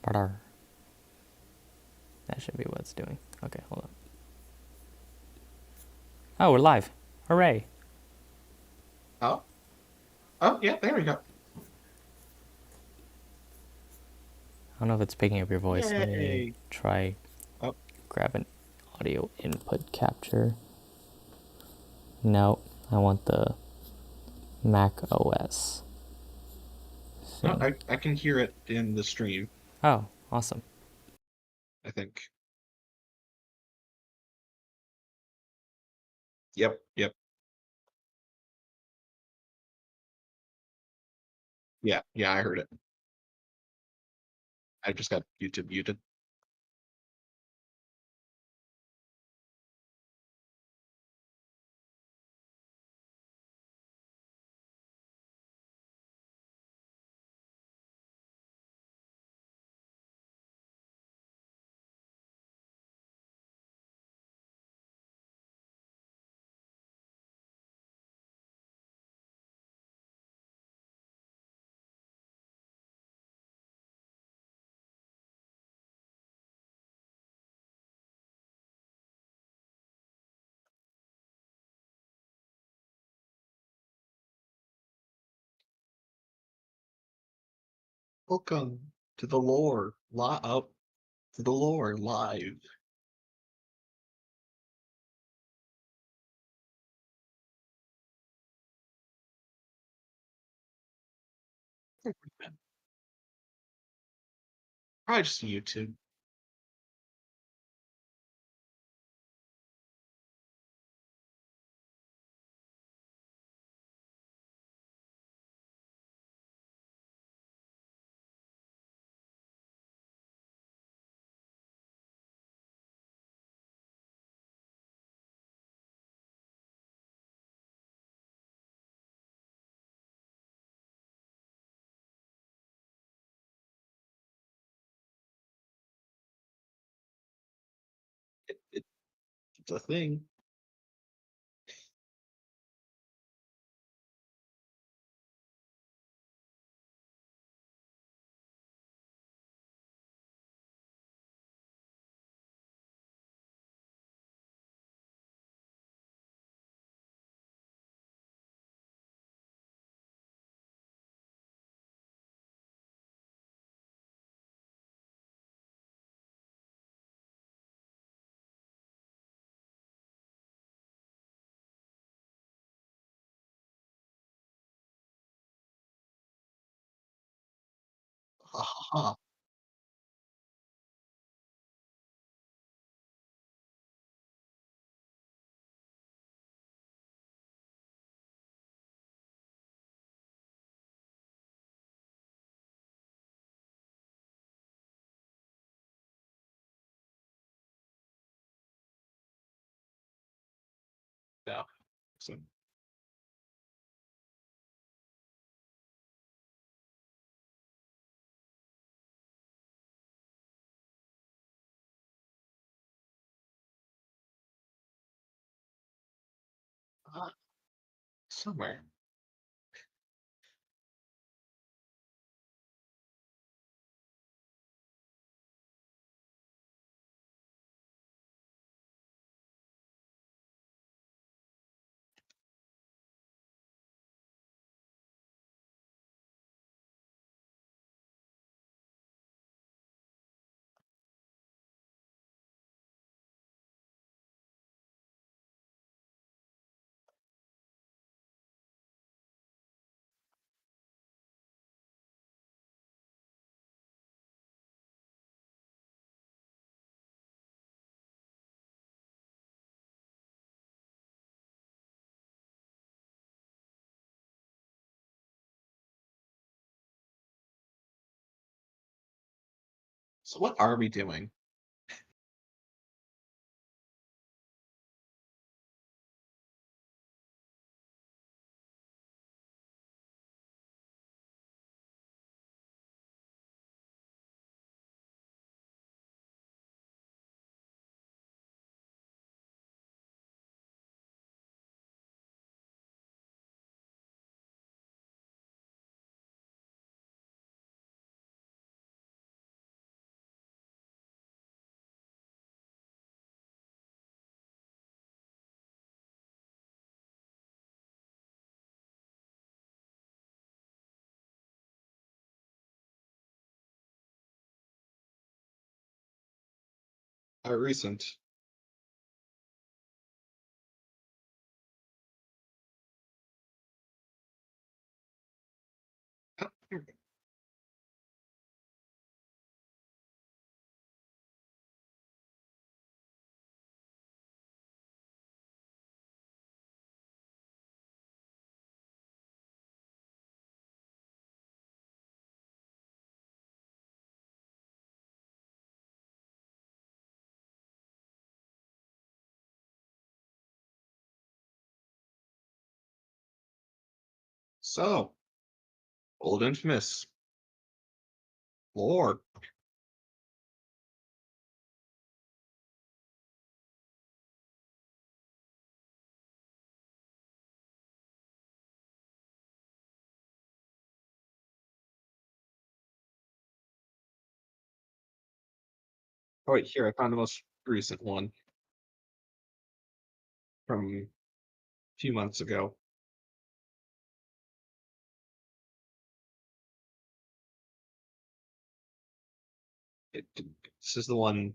Brr. That should be what it's doing. Okay, hold on. Oh, we're live. Hooray. Oh, oh, yeah, there we go. I don't know if it's picking up your voice. Let me Yay. try Oh, grab an audio input capture. No, I want the Mac OS no, thing. I can hear it in the stream, Oh, awesome. I think. Yep, yep. Yeah, yeah, I heard it. I just got YouTube muted. Welcome to the lore, up to the lore live. Probably just YouTube. It's a thing. Ha ha ha. No. So, somewhere. So what are we doing? Recent. So, old infamous lore. Oh, wait, here I found the most recent one from a few months ago. This is the one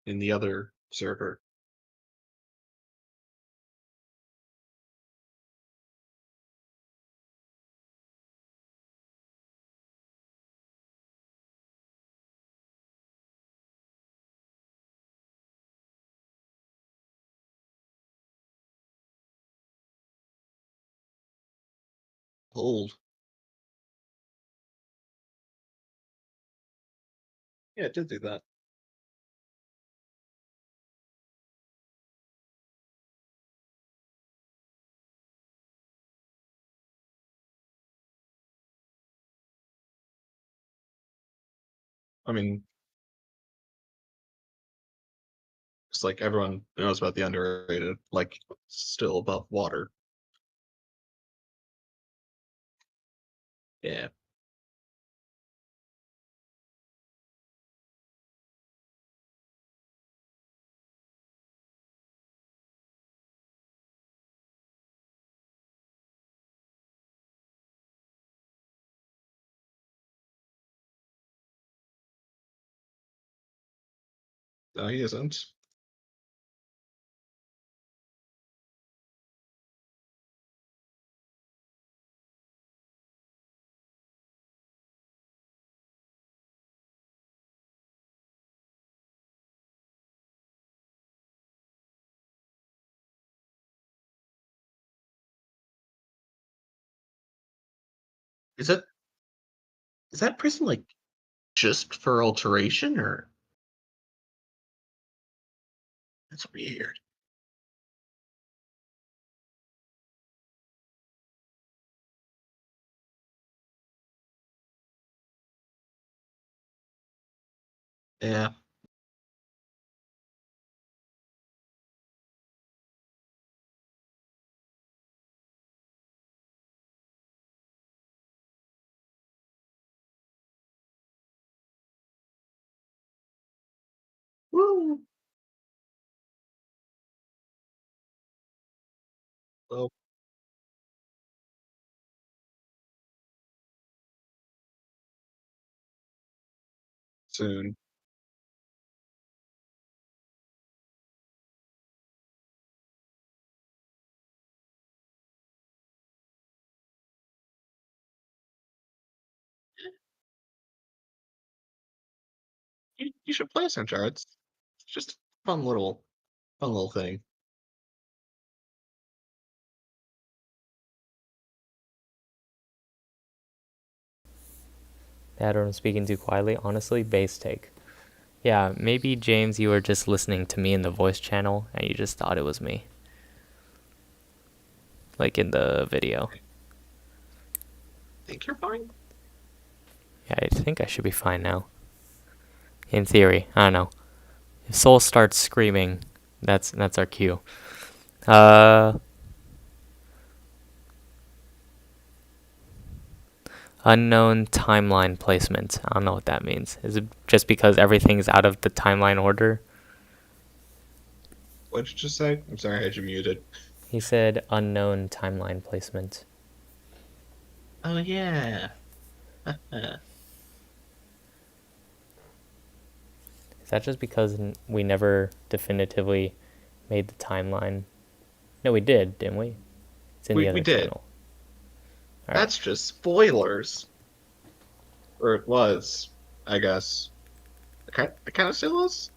in the other server. Old. Yeah, it did do that. I mean, it's like everyone knows about the underrated, like still above water. Yeah. No, he isn't. Is that is that prison like just for alteration or that's weird. Yeah. Woo. Well, soon. You should play some charts. It's just a fun little thing. Bad or I'm speaking too quietly. Honestly, base take. Yeah, maybe James, you were just listening to me in the voice channel and you just thought it was me. Like in the video. Think you're fine? Yeah, I think I should be fine now. In theory, I don't know. If Soul starts screaming, that's our cue. Uh, unknown timeline placement. I don't know what that means. Is it just because everything's out of the timeline order? What did you just say? I'm sorry, I had you muted. He said unknown timeline placement. Oh yeah. Is that just because we never definitively made the timeline? No, we didn't we? It's in the We other did. channel. All right. That's just spoilers. Or it was, I guess. It kind of still is.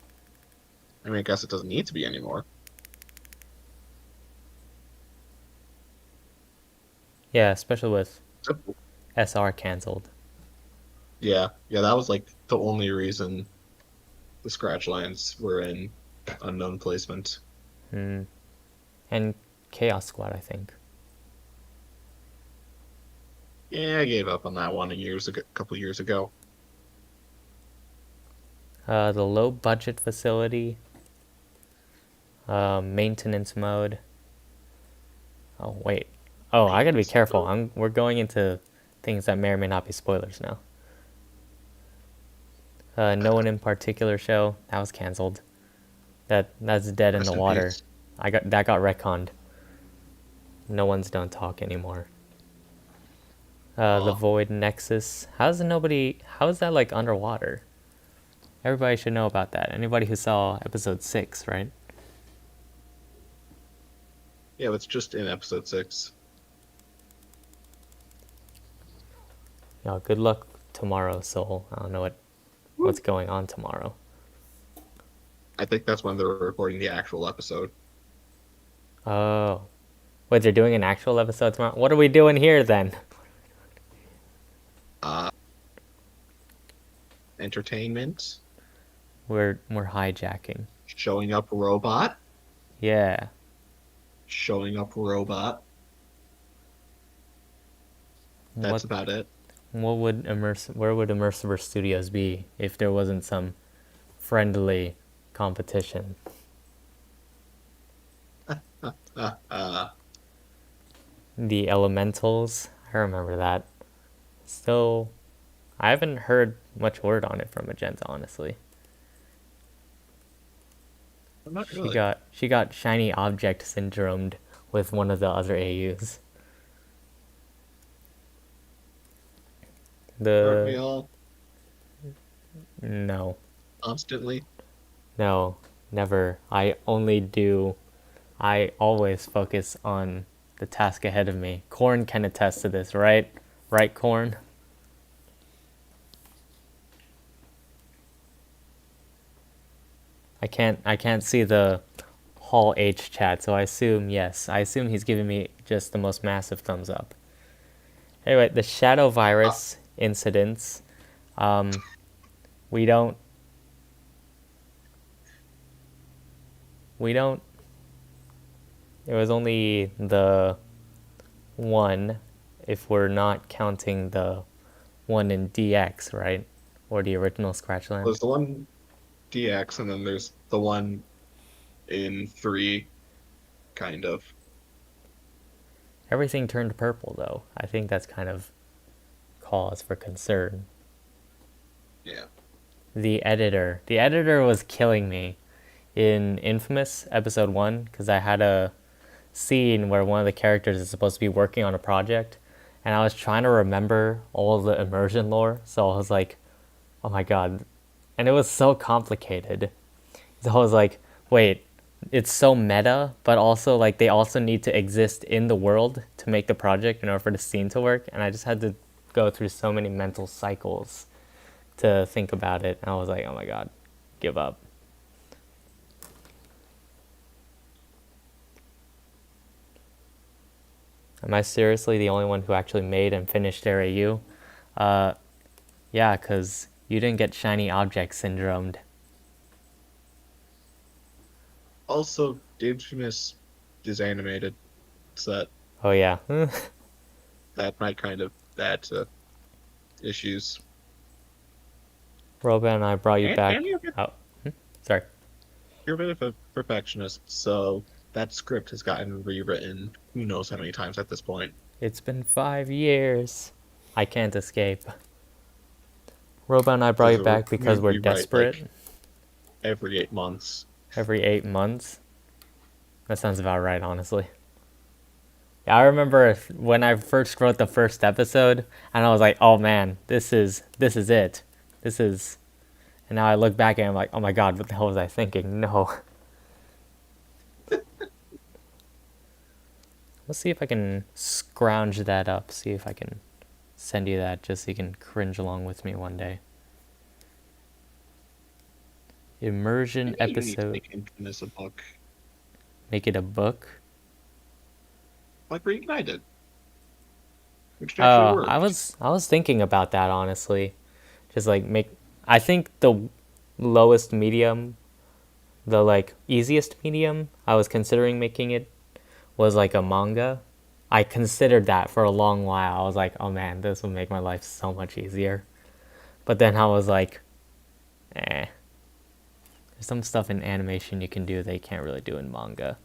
I mean, I guess it doesn't need to be anymore. Yeah, especially with So- SR canceled. Yeah, yeah, that was like the only reason the scratch lines were in unknown placement. Hmm. And Chaos Squad, I think. Yeah, I gave up on that one a couple years ago. The low budget facility, maintenance mode. Oh wait. Oh, I gotta be careful. We're going into things that may or may not be spoilers now. No one in particular show that was canceled. That's dead in the Rest in water. peace. That got retconned. No one's don't talk anymore. The Oh, Void Nexus. How is that like underwater? Everybody should know about that. Anybody who saw episode 6, right? yeah, it's just in episode 6. Good luck tomorrow, Soul. I don't know what's Woo. going on tomorrow. I think that's when they're recording the actual episode. Oh. Wait, they're doing an actual episode tomorrow? What are we doing here then? Uh, Entertainment, We're hijacking. showing up robot, Yeah. showing up robot. That's What about it. what would where would Immersive Studios be if there wasn't some friendly competition? Uh, The Elementals, I remember that. Still, I haven't heard much word on it from Magenta, honestly. not She really. got shiny object syndromed with one of the other AUs. Aren't we The all no, constantly? no, never. I always focus on the task ahead of me. Corn can attest to this, right? Right, Corn? I can't see the Hall H chat, so I assume yes. I assume he's giving me just the most massive thumbs up. Anyway, the shadow Uh, virus incidents. Um, we don't we don't. It was only the one, if we're not counting the one in DX, right? Or the original Scratchland. there's the one DX, and then there's the one in 3, kind of. Everything turned purple, though. I think that's kind of cause for concern. Yeah. The editor was killing me in Infamous episode 1 because I had a scene where one of the characters is supposed to be working on a project, and I was trying to remember all of the immersion lore, so I was like, oh my god. And it was so complicated. So I was like, wait, it's so meta, but also like they also need to exist in the world to make the project in order for the scene to work. And I just had to go through so many mental cycles to think about it. And I was like, oh my god, give up. Am I seriously the only one who actually made and finished their AU? Yeah, because you didn't get shiny object syndromed. Also, Infamous is animated, so Oh yeah. that might kind of add to issues. Roba and I brought you And back. Oh, sorry. you're a bit of a perfectionist, so that script has gotten rewritten who knows how many times at this point. It's been 5 years. I can't escape. Roba and I brought you back We because we're rewrite desperate. like every 8 months. Every 8 months. That sounds about right, honestly. Yeah, I remember when I first wrote the first episode, and I was like, "Oh man, this is it. This is." And now I look back and I'm like, oh my god, what the hell was I thinking? No. Let's see if I can scrounge that up. See if I can send you that just so you can cringe along with me one day. Immersion Maybe you need to episode. make Infamous a book, Make it a book. like Reignited, which actually Oh, I worked. was thinking about that honestly. Just like make I think the lowest medium, the like easiest medium I was considering making it was like a manga. I considered that for a long while. I was like, "Oh man, this would make my life so much easier." But then I was like, "Eh, there's some stuff in animation you can do that you can't really do in manga,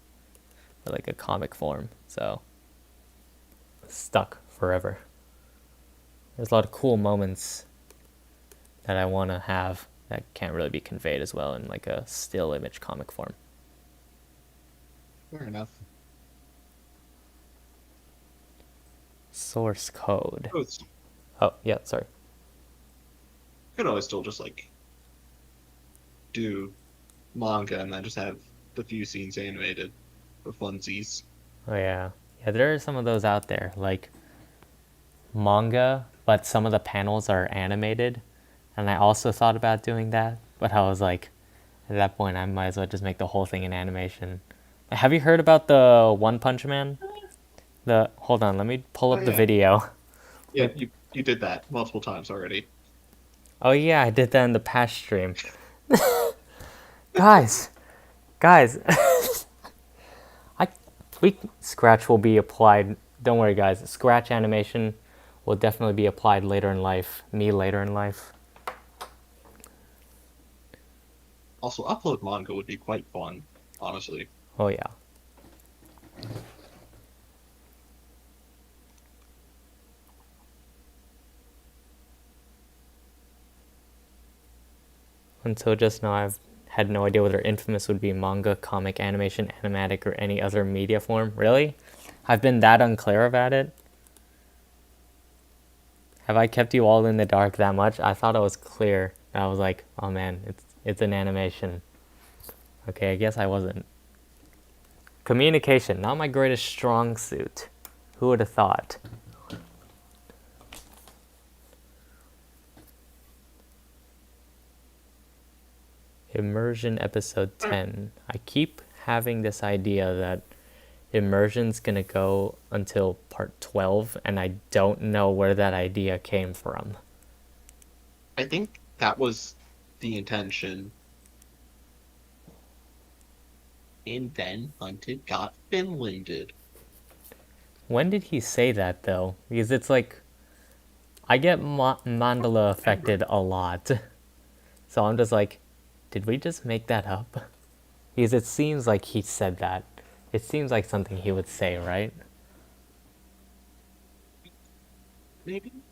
or like a comic form." So, stuck forever. There's a lot of cool moments that I want to have that can't really be conveyed as well in like a still image comic form. Fair enough. Source code. Oh, it's Oh, yeah, sorry. could always still just like do manga and then just have the few scenes animated for funsies. Oh, yeah. Yeah, there are some of those out there, like manga, but some of the panels are animated. And I also thought about doing that, but I was like, at that point, I might as well just make the whole thing in animation. Have you heard about the One Punch Man? The hold on, let me pull Oh up the yeah, video. yeah, you did that multiple times already. Oh yeah, I did that in the past stream. Guys, guys, I we Scratch will be applied. Don't worry, guys. Scratch animation will definitely be applied later in life. Me later in life. Also, upload manga would be quite fun, honestly. Oh yeah. Until just now, I've had no idea whether Infamous would be manga, comic, animation, animatic, or any other media form. Really? I've been that unclear about it? Have I kept you all in the dark that much? I thought it was clear. I was like, oh man, it's an animation. Okay, I guess I wasn't. Communication, not my greatest strong suit. Who would have thought? Immersion episode 10. I keep having this idea that immersion's gonna go until part 12, and I don't know where that idea came from. I think that was the intention. And then Hunted got Finlanded. When did he say that though? Because it's like I get mandala Remember. affected a lot, so I'm just like, did we just make that up? Because it seems like he said that. It seems like something he would say, right? Maybe?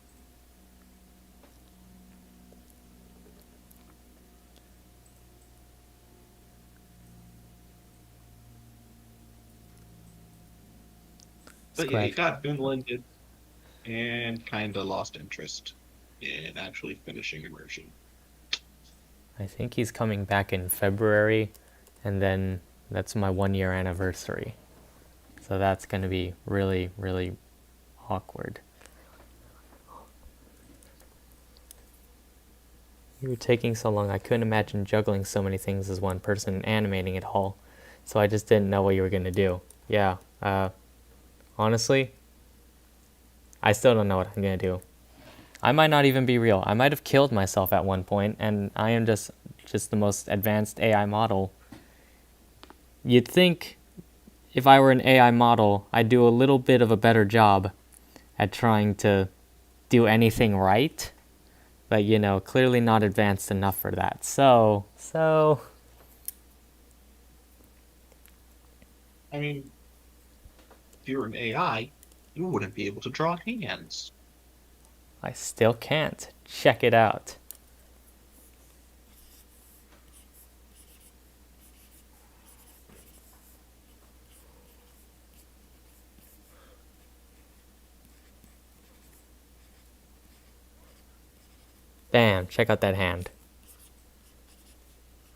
But yeah, he Scratch. got Finlanded and kind of lost interest in actually finishing immersion. I think he's coming back in February, and then that's my 1 year anniversary. So that's gonna be really, really awkward. You were taking so long, I couldn't imagine juggling so many things as one person and animating it all. So I just didn't know what you were gonna do. Yeah, honestly, I still don't know what I'm gonna do. I might not even be real. I might have killed myself at one point, and I am just the most advanced AI model. You'd think if I were an AI model, I'd do a little bit of a better job at trying to do anything right, but you know, clearly not advanced enough for that. So I mean, if you were an AI, you wouldn't be able to draw hands. I still can't. Check it out. Bam, check out that hand.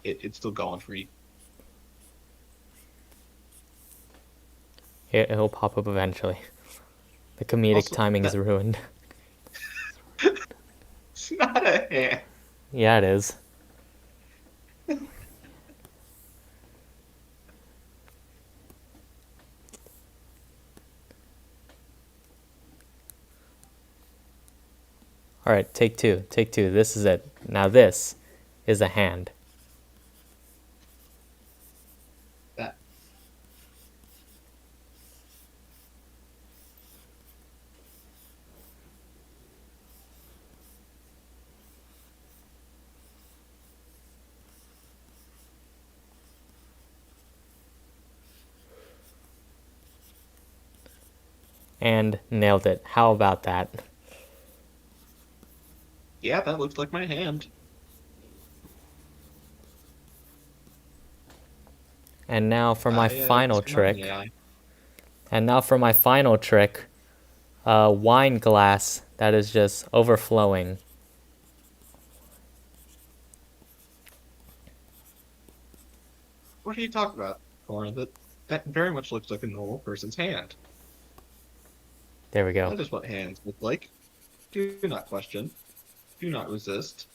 it's still going for you. It'll pop up eventually. The comedic Also, timing is ruined. it's not a hand. Yeah, it is. All right, take two. Take two. This is it. Now this is a hand. That And nailed it. How about that? yeah, that looks like my hand. And now for my final It's not an trick. AI. And now for my final trick. A wine glass that is just overflowing. What are you talking about, Connor? That very much looks like a normal person's hand. There we go. That is what hands look like. Do not question. Do not resist.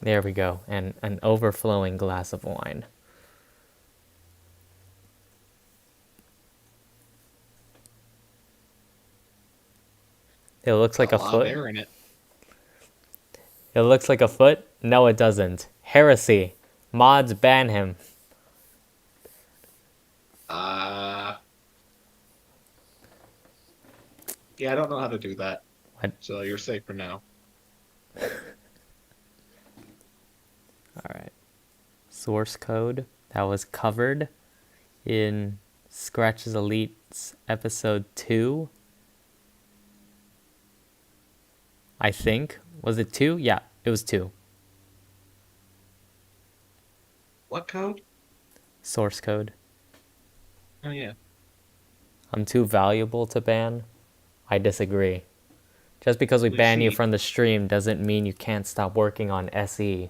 There we go. And an overflowing glass of wine. It looks like Got a a lot of foot. air in it. It looks like a foot. No, it doesn't. Heresy. Mods ban him. Yeah, I don't know how to do that. What? So you're safe for now. Alright. Source code that was covered in Scratch's Elite's episode 2. I think. Was it 2? Yeah, it was 2. What code? Source code. Oh, yeah. I'm too valuable to ban. I disagree. Just because we ban you from the stream doesn't mean you can't stop working on SE.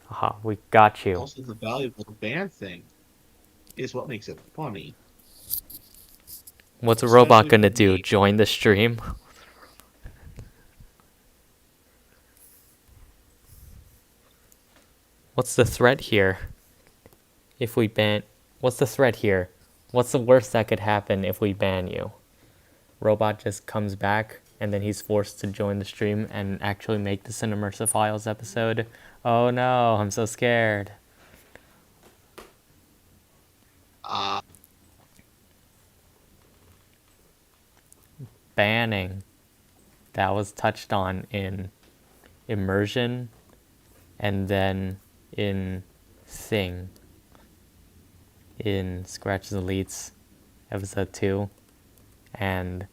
Aha, we got you. Also, the valuable ban thing is what makes it funny. What's a robot Especially gonna for do? me. Join the stream? What's the threat here? If we ban... What's the threat here? What's the worst that could happen if we ban you? Robot just comes back and then he's forced to join the stream and actually make this an ImmersiFiles episode. Oh no, I'm so scared. Banning. That was touched on in Immersion and then in Thing. In Scratch's Elites episode 2. And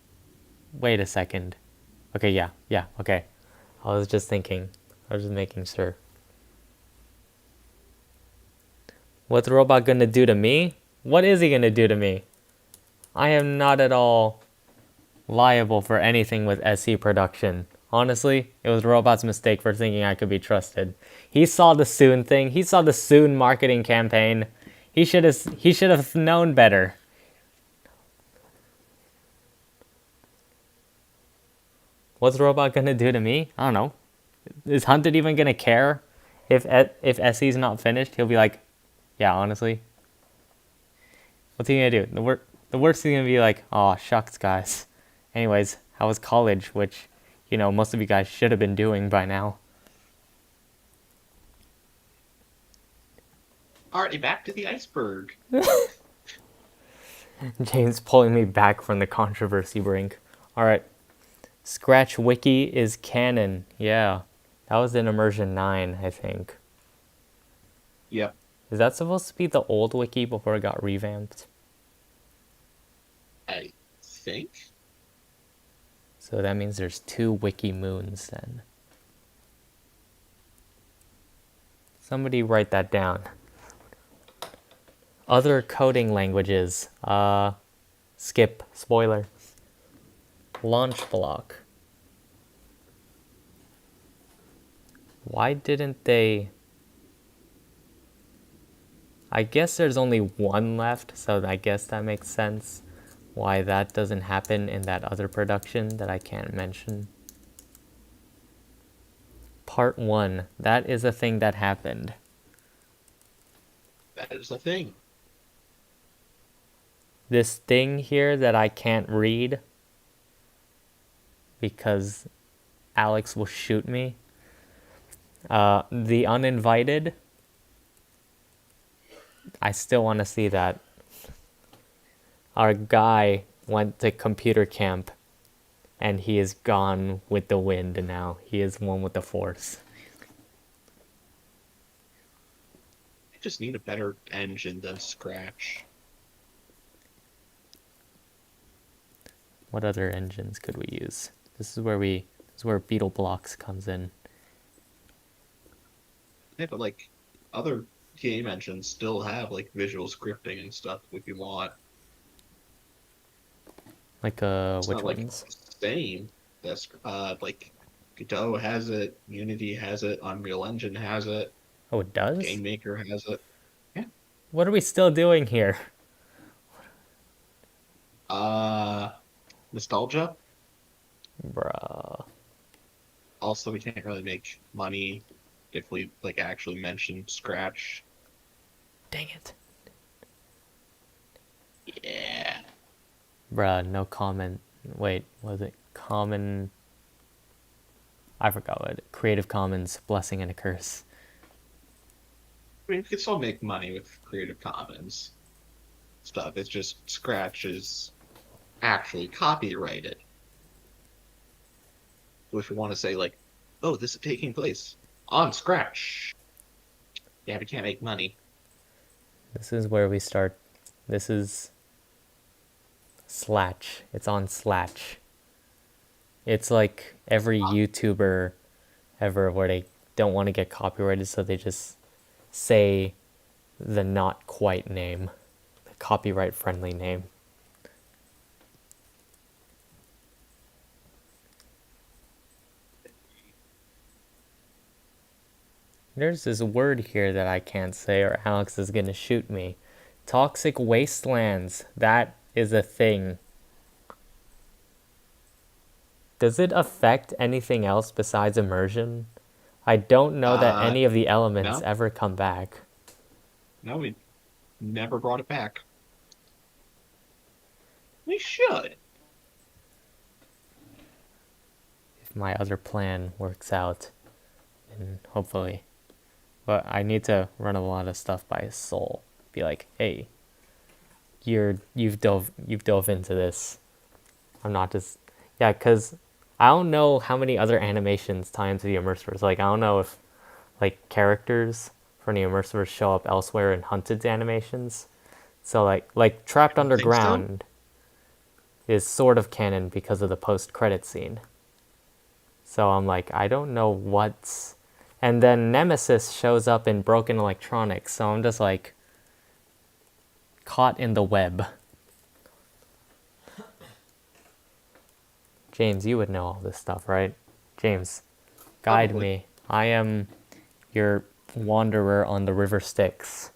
wait a second. Okay, yeah, okay. I was just thinking. I was just making sure. What's the robot gonna do to me? What is he gonna do to me? I am not at all liable for anything with SE production. Honestly, it was the robot's mistake for thinking I could be trusted. He saw the Soon thing. He saw the Soon marketing campaign. He should have known better. What's the robot gonna do to me? I don't know. Is Hunted even gonna care if SE's not finished? He'll be like, yeah, honestly. What's he gonna do? The worst he's gonna be like, oh shucks, guys. Anyways, how was college? Which, most of you guys should have been doing by now. Alrighty, back to the iceberg. James pulling me back from the controversy brink. Alright. Scratch Wiki is canon. Yeah. That was in Immersion 9, I think. Yep. Is that supposed to be the old wiki before it got revamped? I think. So that means there's 2 wiki moons then. Somebody write that down. Other coding languages. Skip. Spoiler. Launch block. Why didn't they... I guess there's only one left, so I guess that makes sense why that doesn't happen in that other production that I can't mention. Part 1. That is a thing that happened. That is the thing. This thing here that I can't read because Alex will shoot me. The Uninvited. I still want to see that. Our guy went to computer camp and he is gone with the wind now. He is one with the force. I just need a better engine than Scratch. What other engines could we use? This is where Beetle Blocks comes in. Yeah, but like other game engines still have like visual scripting and stuff if you want. Like It's which not like ones? the same. That's like Godot has it, Unity has it, Unreal Engine has it, Oh, it does? Game Maker has it. Yeah. What are we still doing here? Uh, Nostalgia. Bruh. Also, we can't really make money if we like actually mention Scratch. Dang it. Yeah. Bruh, no comment. Wait, was it common? I forgot what. Creative Commons, blessing and a curse. I mean, we can still make money with Creative Commons stuff. It's just Scratch is actually copyrighted. So if you want to say like, oh, this is taking place on Scratch, yeah, we can't make money. This is where we start. This is Slatch. It's on Slatch. It's like every YouTuber ever where they don't want to get copyrighted, so they just say the not quite name, the copyright friendly name. There's this word here that I can't say or Alex is gonna shoot me. Toxic wastelands. That is a thing. Does it affect anything else besides immersion? I don't know that Uh, any of the elements no, ever come back. no, we never brought it back. We should. If my other plan works out, and hopefully. But I need to run a lot of stuff by Soul. Be like, hey, you've dove into this. I'm not just yeah, because I don't know how many other animations tie into the immersers. Like I don't know if like characters from the immersers show up elsewhere in Hunted's animations. So like I Trapped don't think so. Underground is sort of canon because of the post credit scene. So I'm like, I don't know what's and then Nemesis shows up in Broken Electronics, so I'm just like caught in the web. James, you would know all this stuff, right? James, guide Probably. me. I am your wanderer on the river Styx.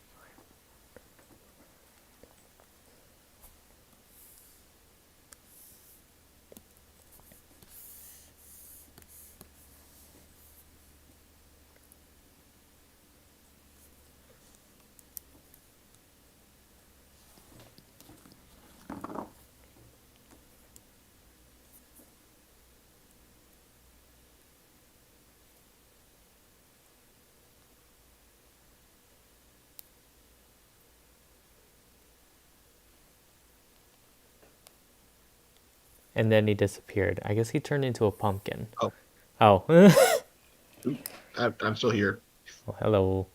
And then he disappeared. I guess he turned into a pumpkin. Oh, Oh. oop, I'm still here. Oh, hello.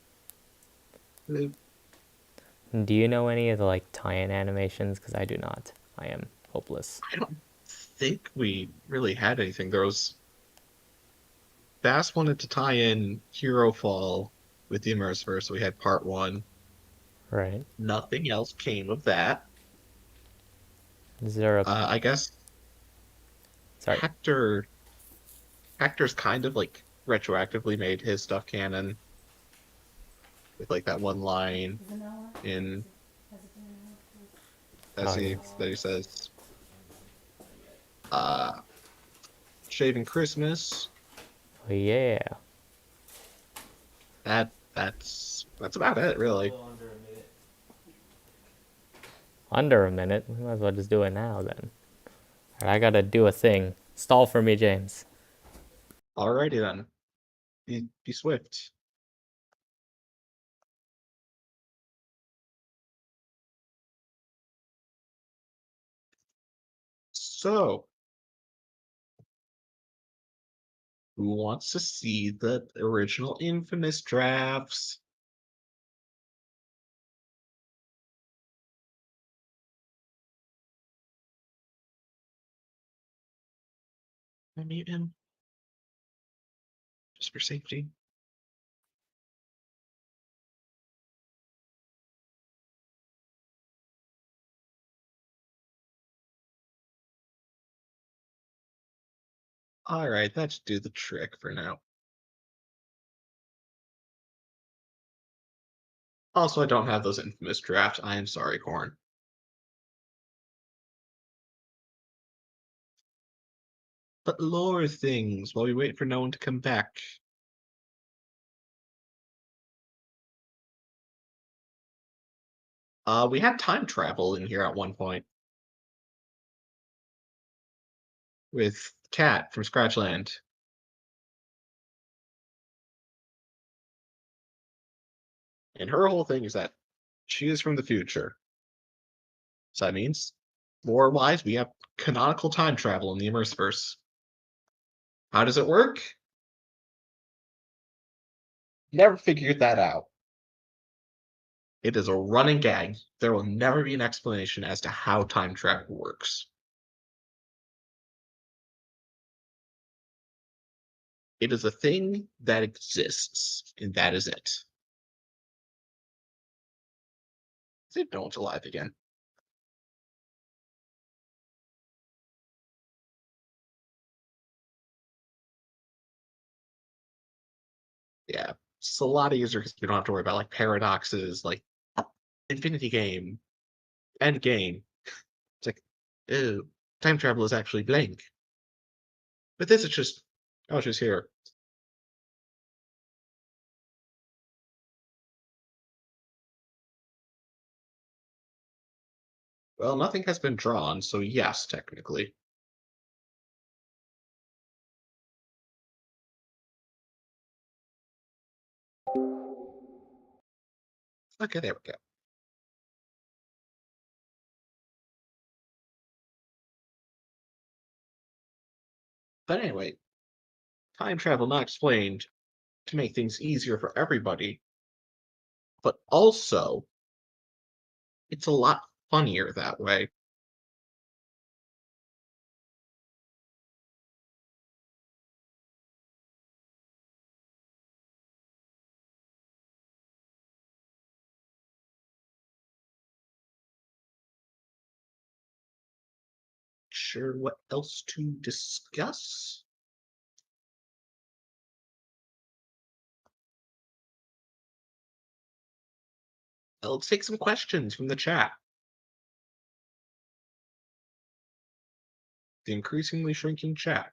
Do you know any of the like tie-in animations? Because I do not. I am hopeless. I don't think we really had anything. There was Bass wanted to tie in Hero Fall with the Immersiverse, so we had part one. Right. Nothing else came of that. Is there a... I guess Sorry. Hector's kind of like retroactively made his stuff canon with like that one line in Oh yeah. that he says, uh, "Shaving Christmas." Oh yeah. That's about it, really. Under a minute. We might as well just do it now then. Alright, I gotta do a thing. Stall for me, James. Alrighty then. Be swift. So, who wants to see the original Infamous drafts? I mute him just for safety. All right, that should do the trick for now. Also, I don't have those Infamous drafts. I am sorry, Corn. But lore things while we wait for no one to come back. We had time travel in here at one point with Kat from Scratchland. And her whole thing is that she is from the future. So that means, lore-wise, we have canonical time travel in the ImmersiFiles. How does it work? Never figured that out. It is a running gag. There will never be an explanation as to how time travel works. It is a thing that exists, and that is it. See if no one's alive again. Yeah, it's a lot easier because you don't have to worry about like paradoxes, like Infinity Game, End Game. It's like, oh, time travel is actually blank. But this is just, oh, she's here. Well, nothing has been drawn, so yes, technically. Okay, there we go. But anyway, time travel not explained to make things easier for everybody, but also it's a lot funnier that way. Sure, what else to discuss? Let's take some questions from the chat. The increasingly shrinking chat.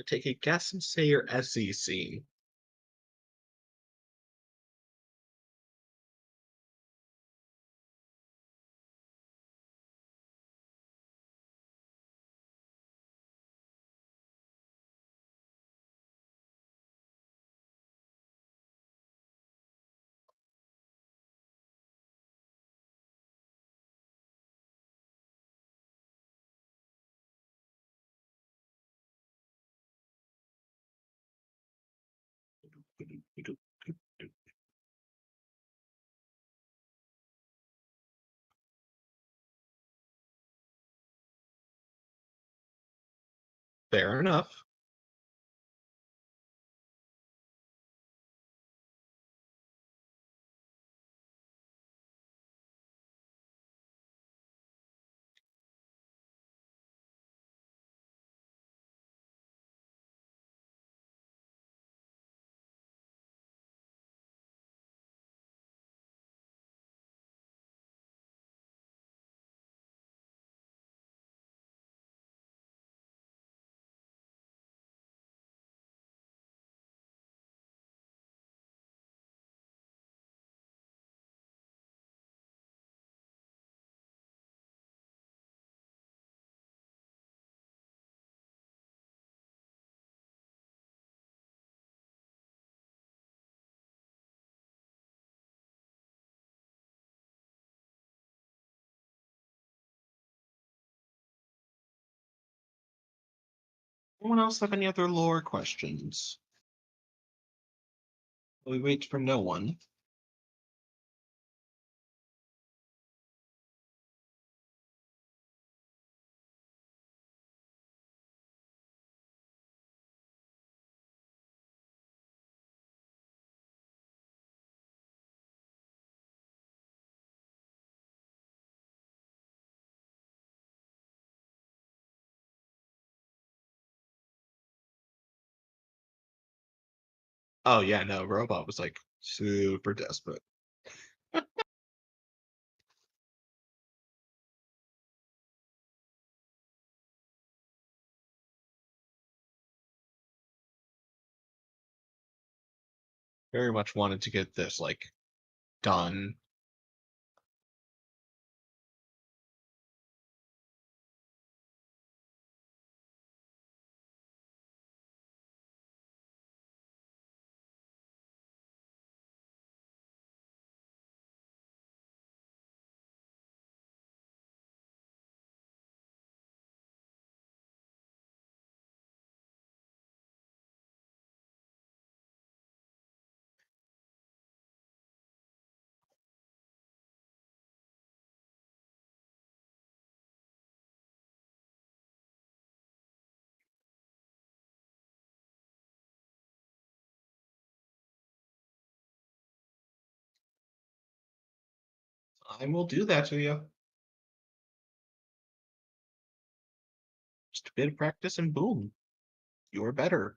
Take a guess and say your SEC. Fair enough. Anyone else have any other lore questions? We wait for no one. Oh yeah, no, Robot was like super desperate. Very much wanted to get this like done. I will do that to you. Just a bit of practice and boom, you're better.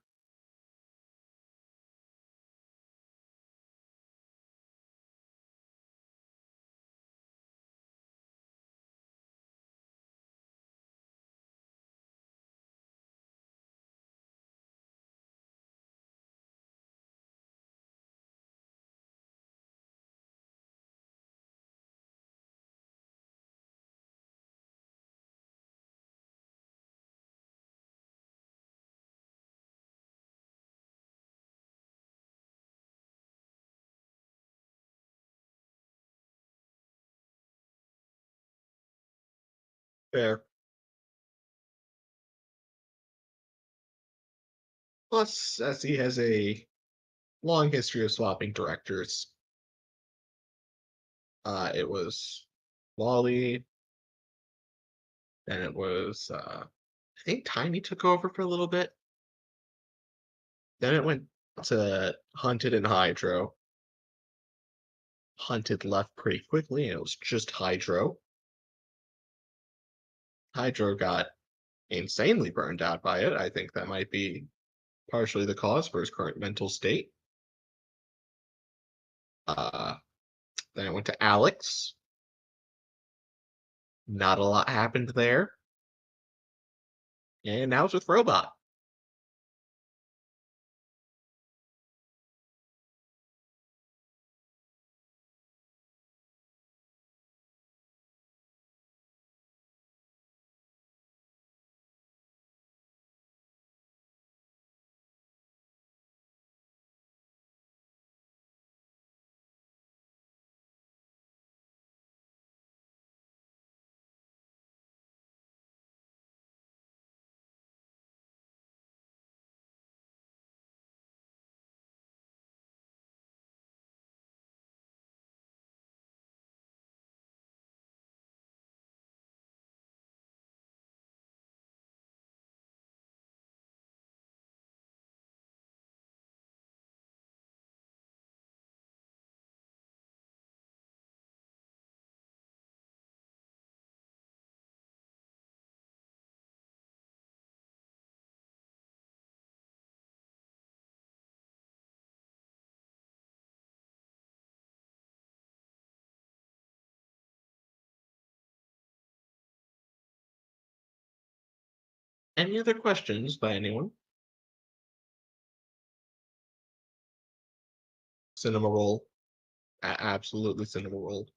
Fair. Plus, as he has a long history of swapping directors, it was Wally, then it was I think Tiny took over for a little bit. Then it went to Hunted and Hydro. Hunted left pretty quickly, and it was just Hydro. Hydro got insanely burned out by it. I think that might be partially the cause for his current mental state. Uh, then it went to Alex. Not a lot happened there. And now it's with Robot. Any other questions by anyone? Cinema roll. Absolutely cinema roll.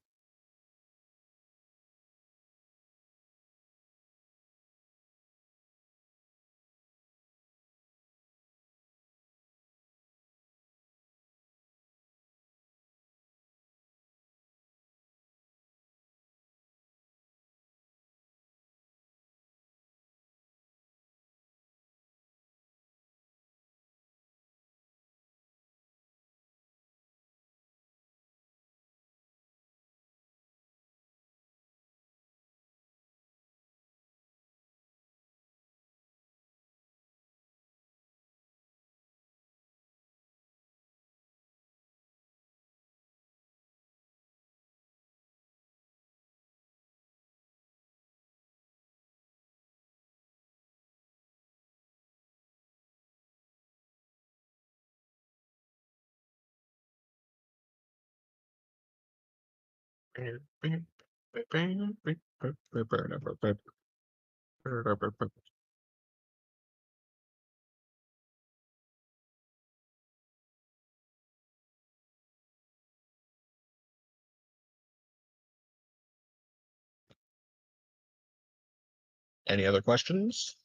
Any other questions?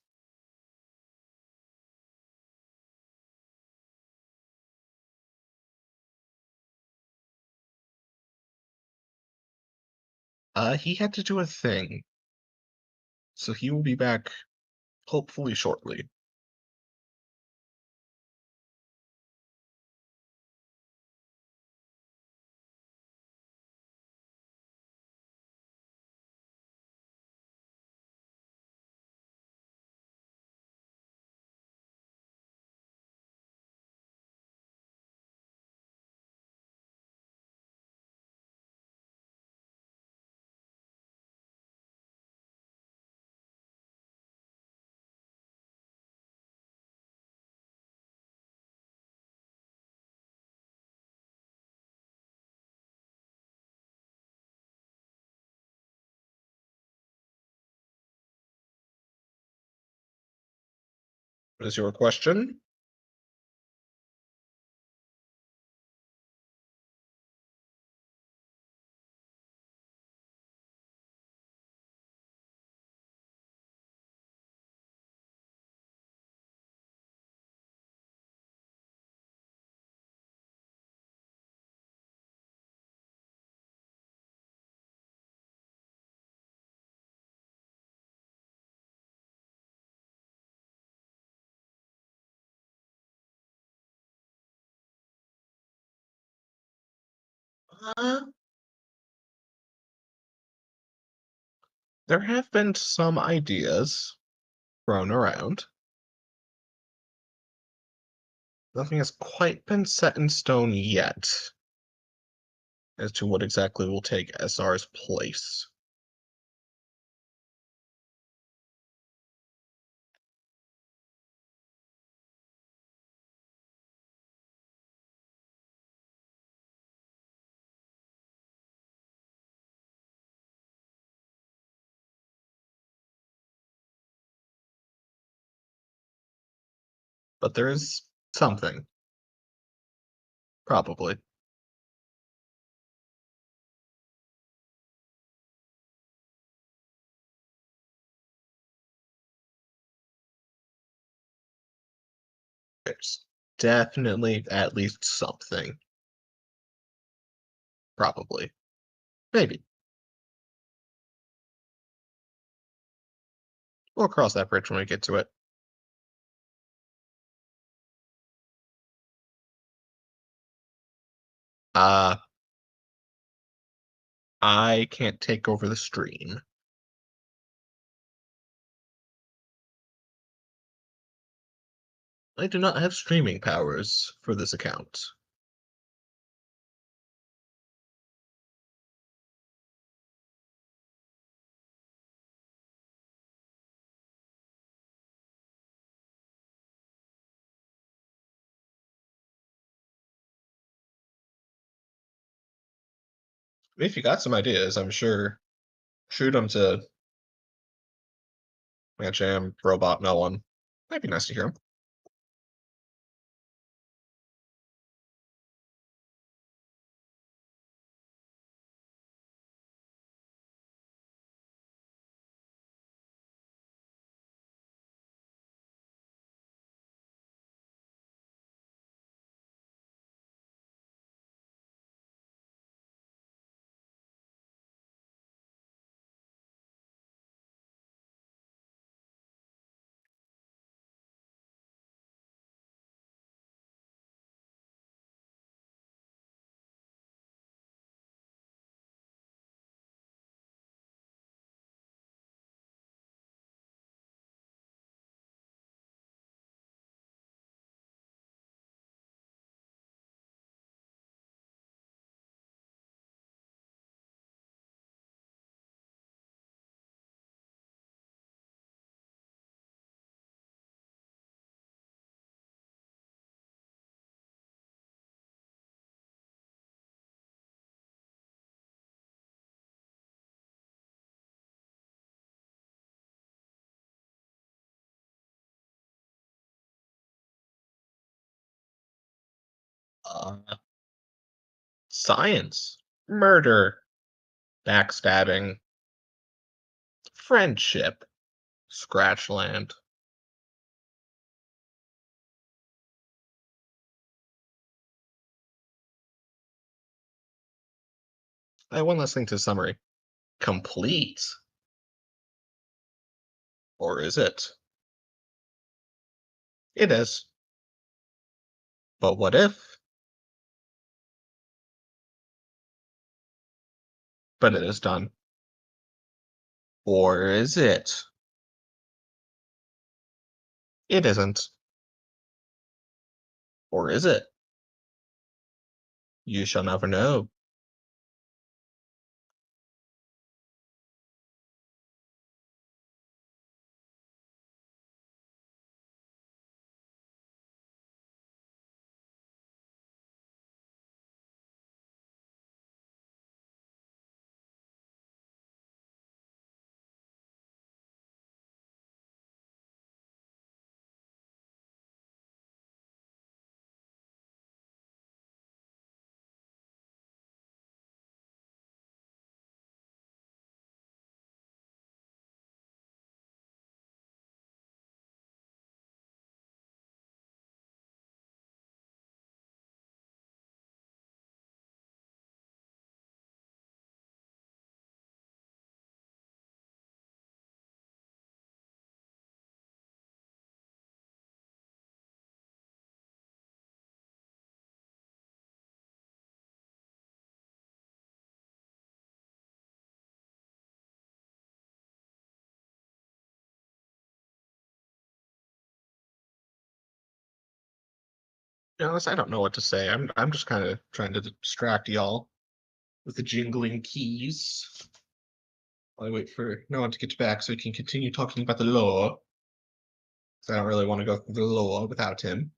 He had to do a thing, so he will be back hopefully shortly. What is your question? Uh, there have been some ideas thrown around. Nothing has quite been set in stone yet as to what exactly will take SR's place. But there is something, probably. There's definitely at least something. Probably. Maybe. We'll cross that bridge when we get to it. Uh, I can't take over the stream. I do not have streaming powers for this account. If you got some ideas, I'm sure shoot them to Jam, Robot, no one. Might be nice to hear him. Uh, Science, murder, backstabbing, friendship, Scratchland. I have one last thing to summary. Complete. Or is it? It is. But what if? But it is done. Or is it? It isn't. Or is it? You shall never know. To be honest, I don't know what to say. I'm just kind of trying to distract y'all with the jingling keys while I wait for no one to get back so we can continue talking about the law. Because I don't really want to go through the law without him.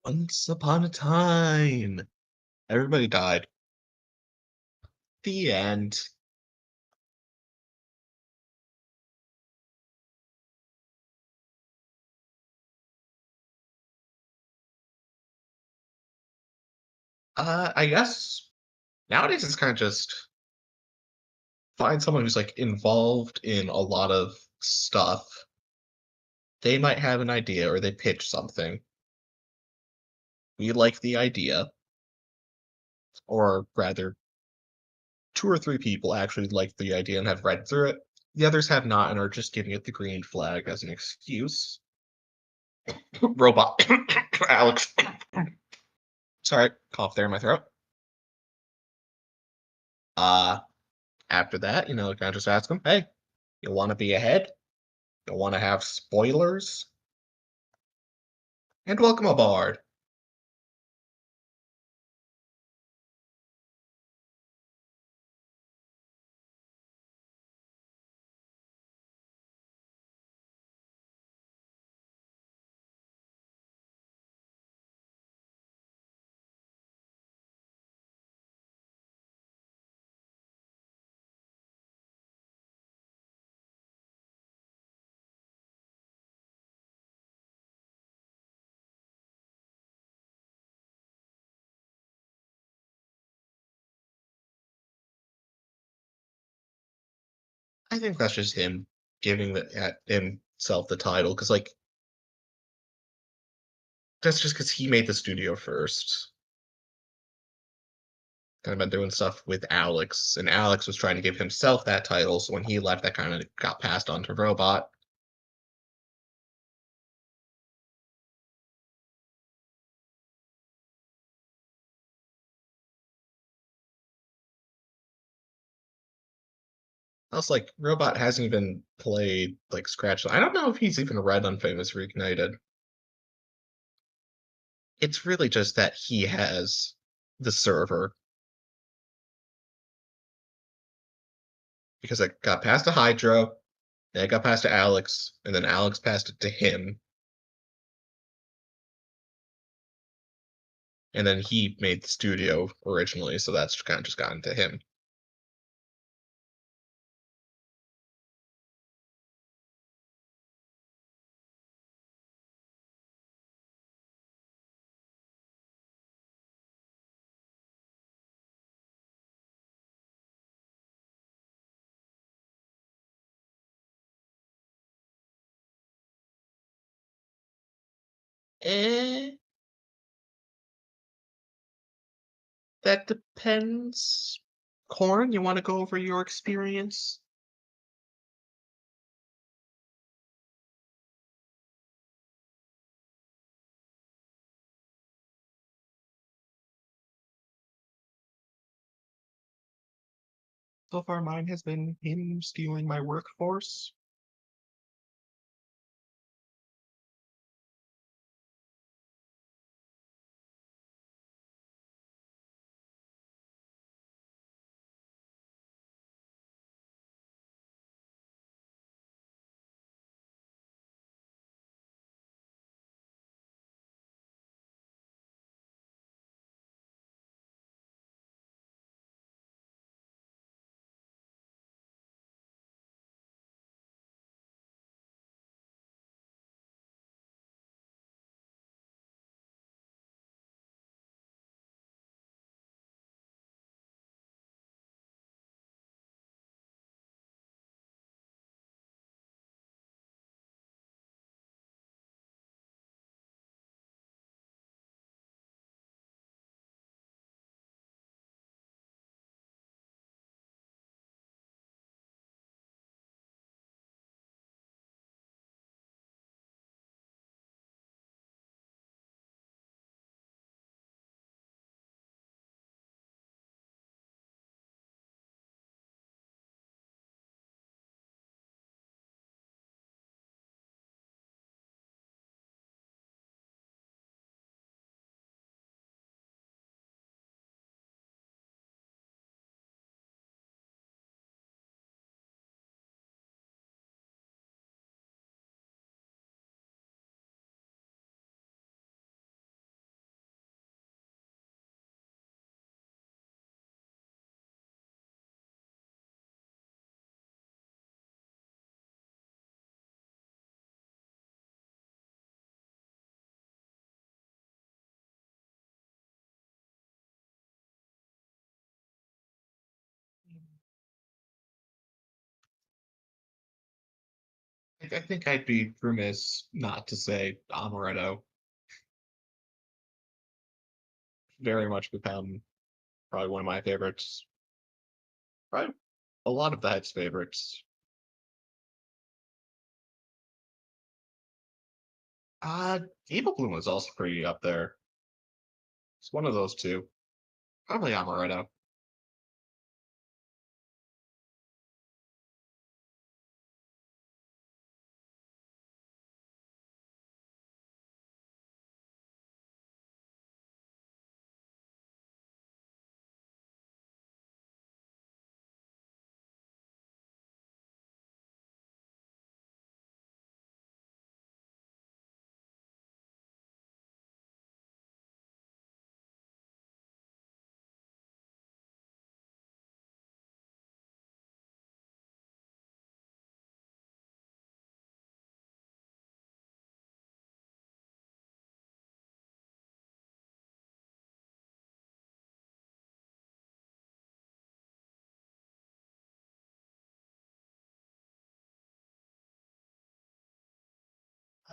Once upon a time, everybody died. The end. I guess nowadays it's kind of just find someone who's like involved in a lot of stuff. They might have an idea or they pitch something. We like the idea, or rather, two or three people actually like the idea and have read through it. The others have not and are just giving it the green flag as an excuse. Robot. Alex. Sorry, cough there in my throat. Uh, After that, can I just ask them, hey, you want to be ahead? You want to have spoilers? And welcome aboard. I think that's just him giving himself the title, because that's just because he made the studio first. Kind of been doing stuff with Alex, and Alex was trying to give himself that title, so when he left, that kind of got passed on to Robot. Also, Robot hasn't even played Scratch. I don't know if he's even read Unfamous Reignited. It's really just that he has the server, because it got passed to Hydro, then it got passed to Alex, and then Alex passed it to him, and then he made the studio originally, so that's kind of just gotten to him. Eh, that depends. Corn, you want to go over your experience? So far, mine has been him stealing my workforce. I think I'd be remiss not to say Amaretto. Very much become probably one of my favorites. Probably a lot of the Head's favorites. Evil Bloom was also pretty up there. It's one of those two. Probably Amaretto.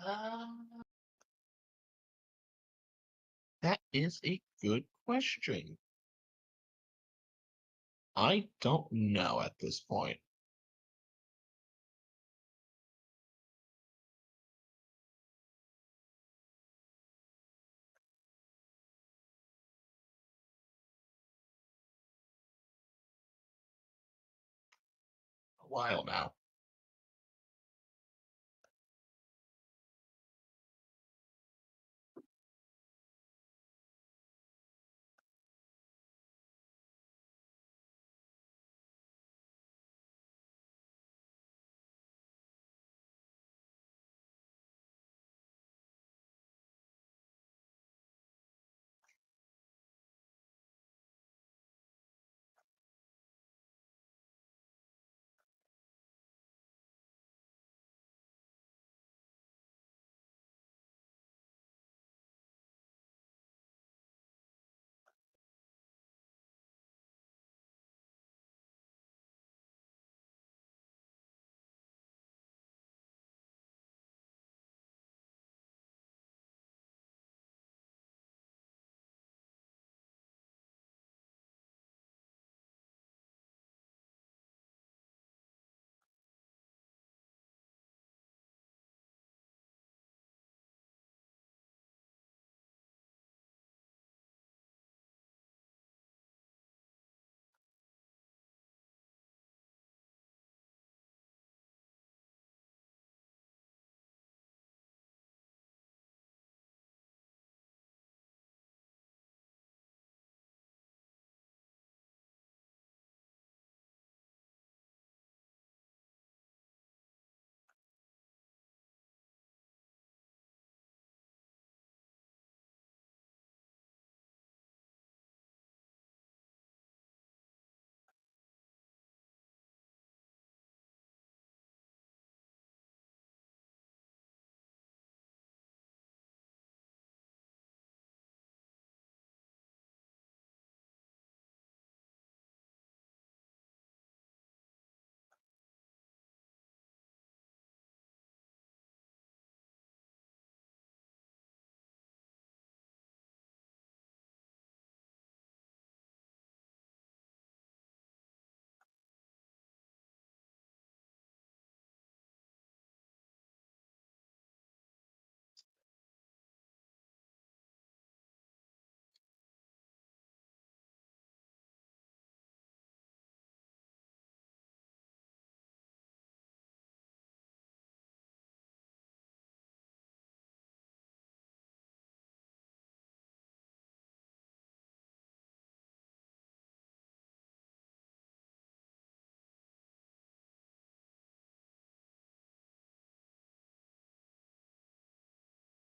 Uh, that is a good question. I don't know at this point. A while now.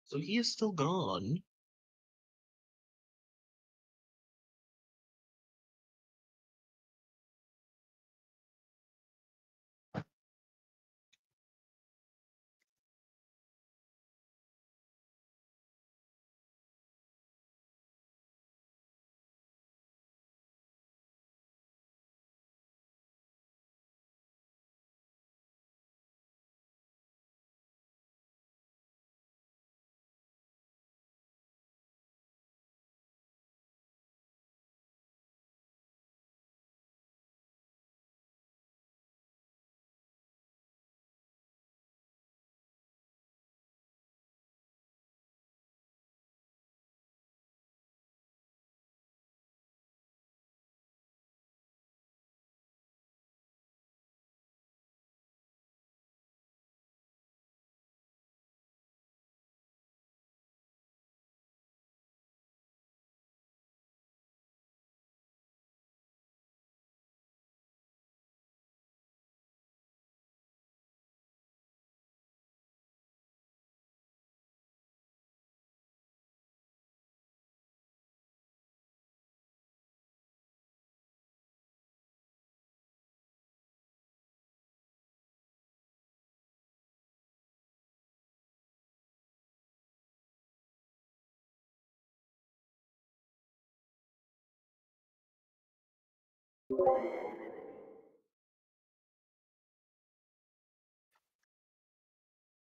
So he is still gone.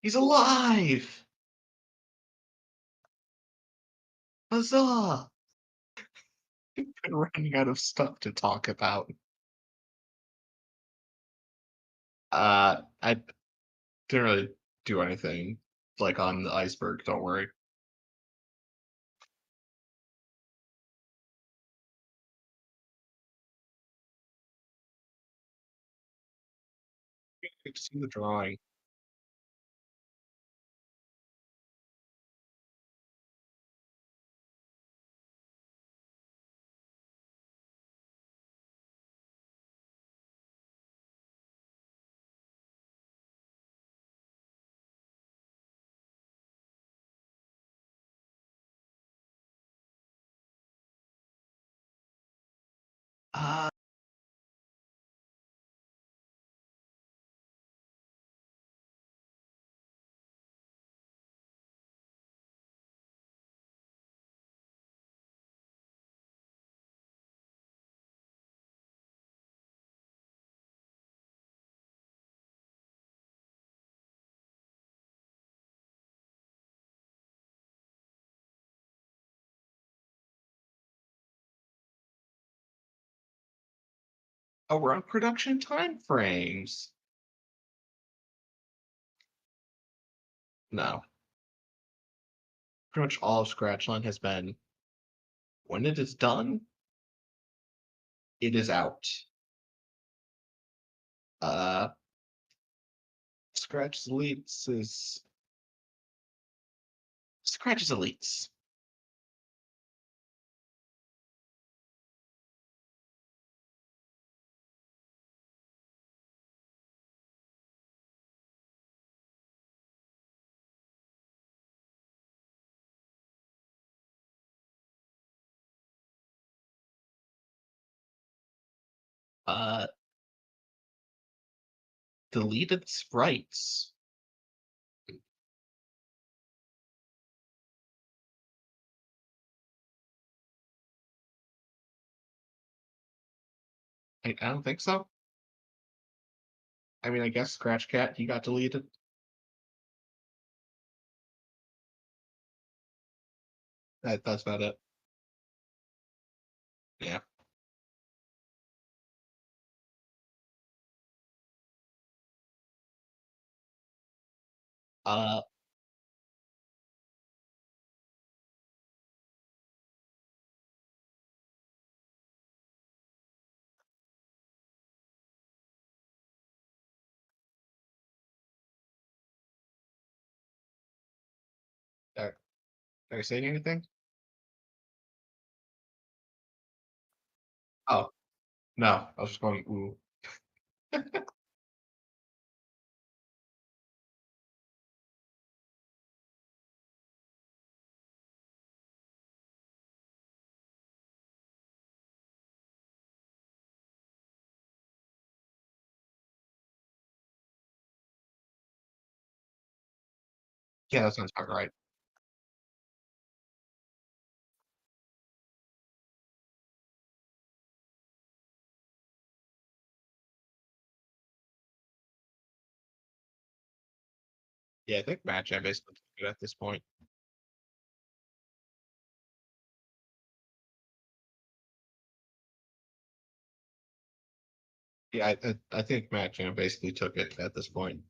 He's alive! Huzzah! We've been running out of stuff to talk about. I didn't really do anything, like, on the iceberg, don't worry. Good to see the drawing. Uh, around production timeframes. No. Pretty much all of Scratchline has been, when it is done, it is out. Uh, Scratch's Elites is Scratch's Elites. Uh, Deleted sprites. I don't think so. I mean, I guess Scratch Cat, he got deleted. That's about it. Yeah. Uh, are you saying anything? Oh, no. I was just going, ooh. Yeah, that sounds about right. Yeah, I think Match Jam basically took it at this point. Yeah, I think Match Jam basically took it at this point.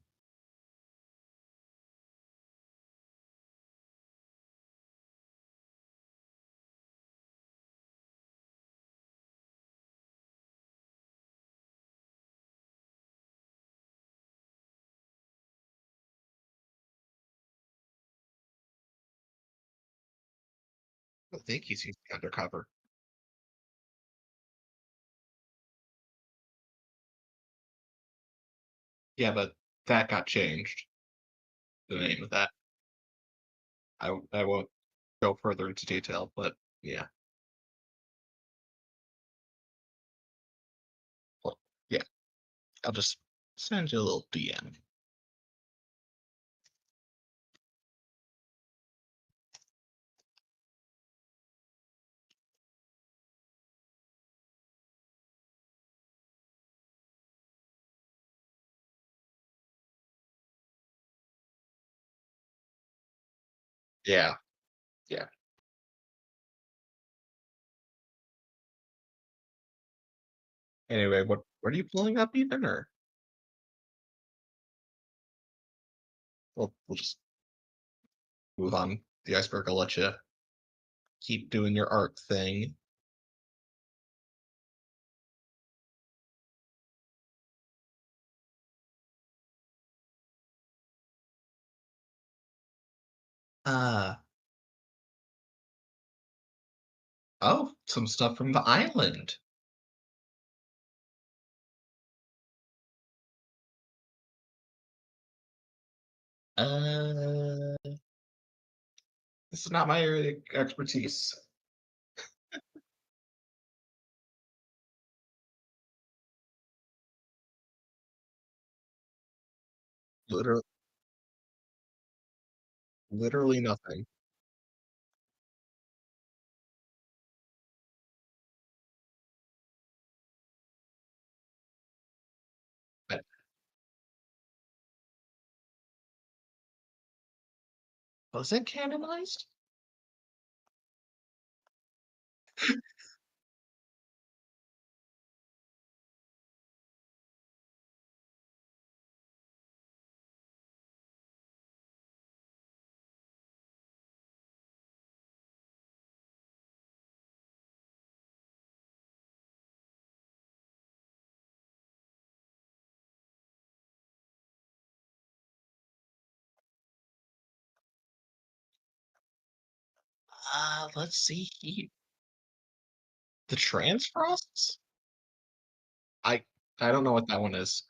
I think he's using undercover. Yeah, but that got changed. The name of that. I won't go further into detail, but yeah. Well, yeah. I'll just send you a little DM. Yeah, yeah. Anyway, what are you pulling up even, or we'll just move on the iceberg. I'll let you keep doing your art thing. Uh, oh, some stuff from the island. Uh, this is not my area of expertise. Literally, literally nothing. But was it canonized? Let's see here. The Transfrosts? I I don't know what that one is.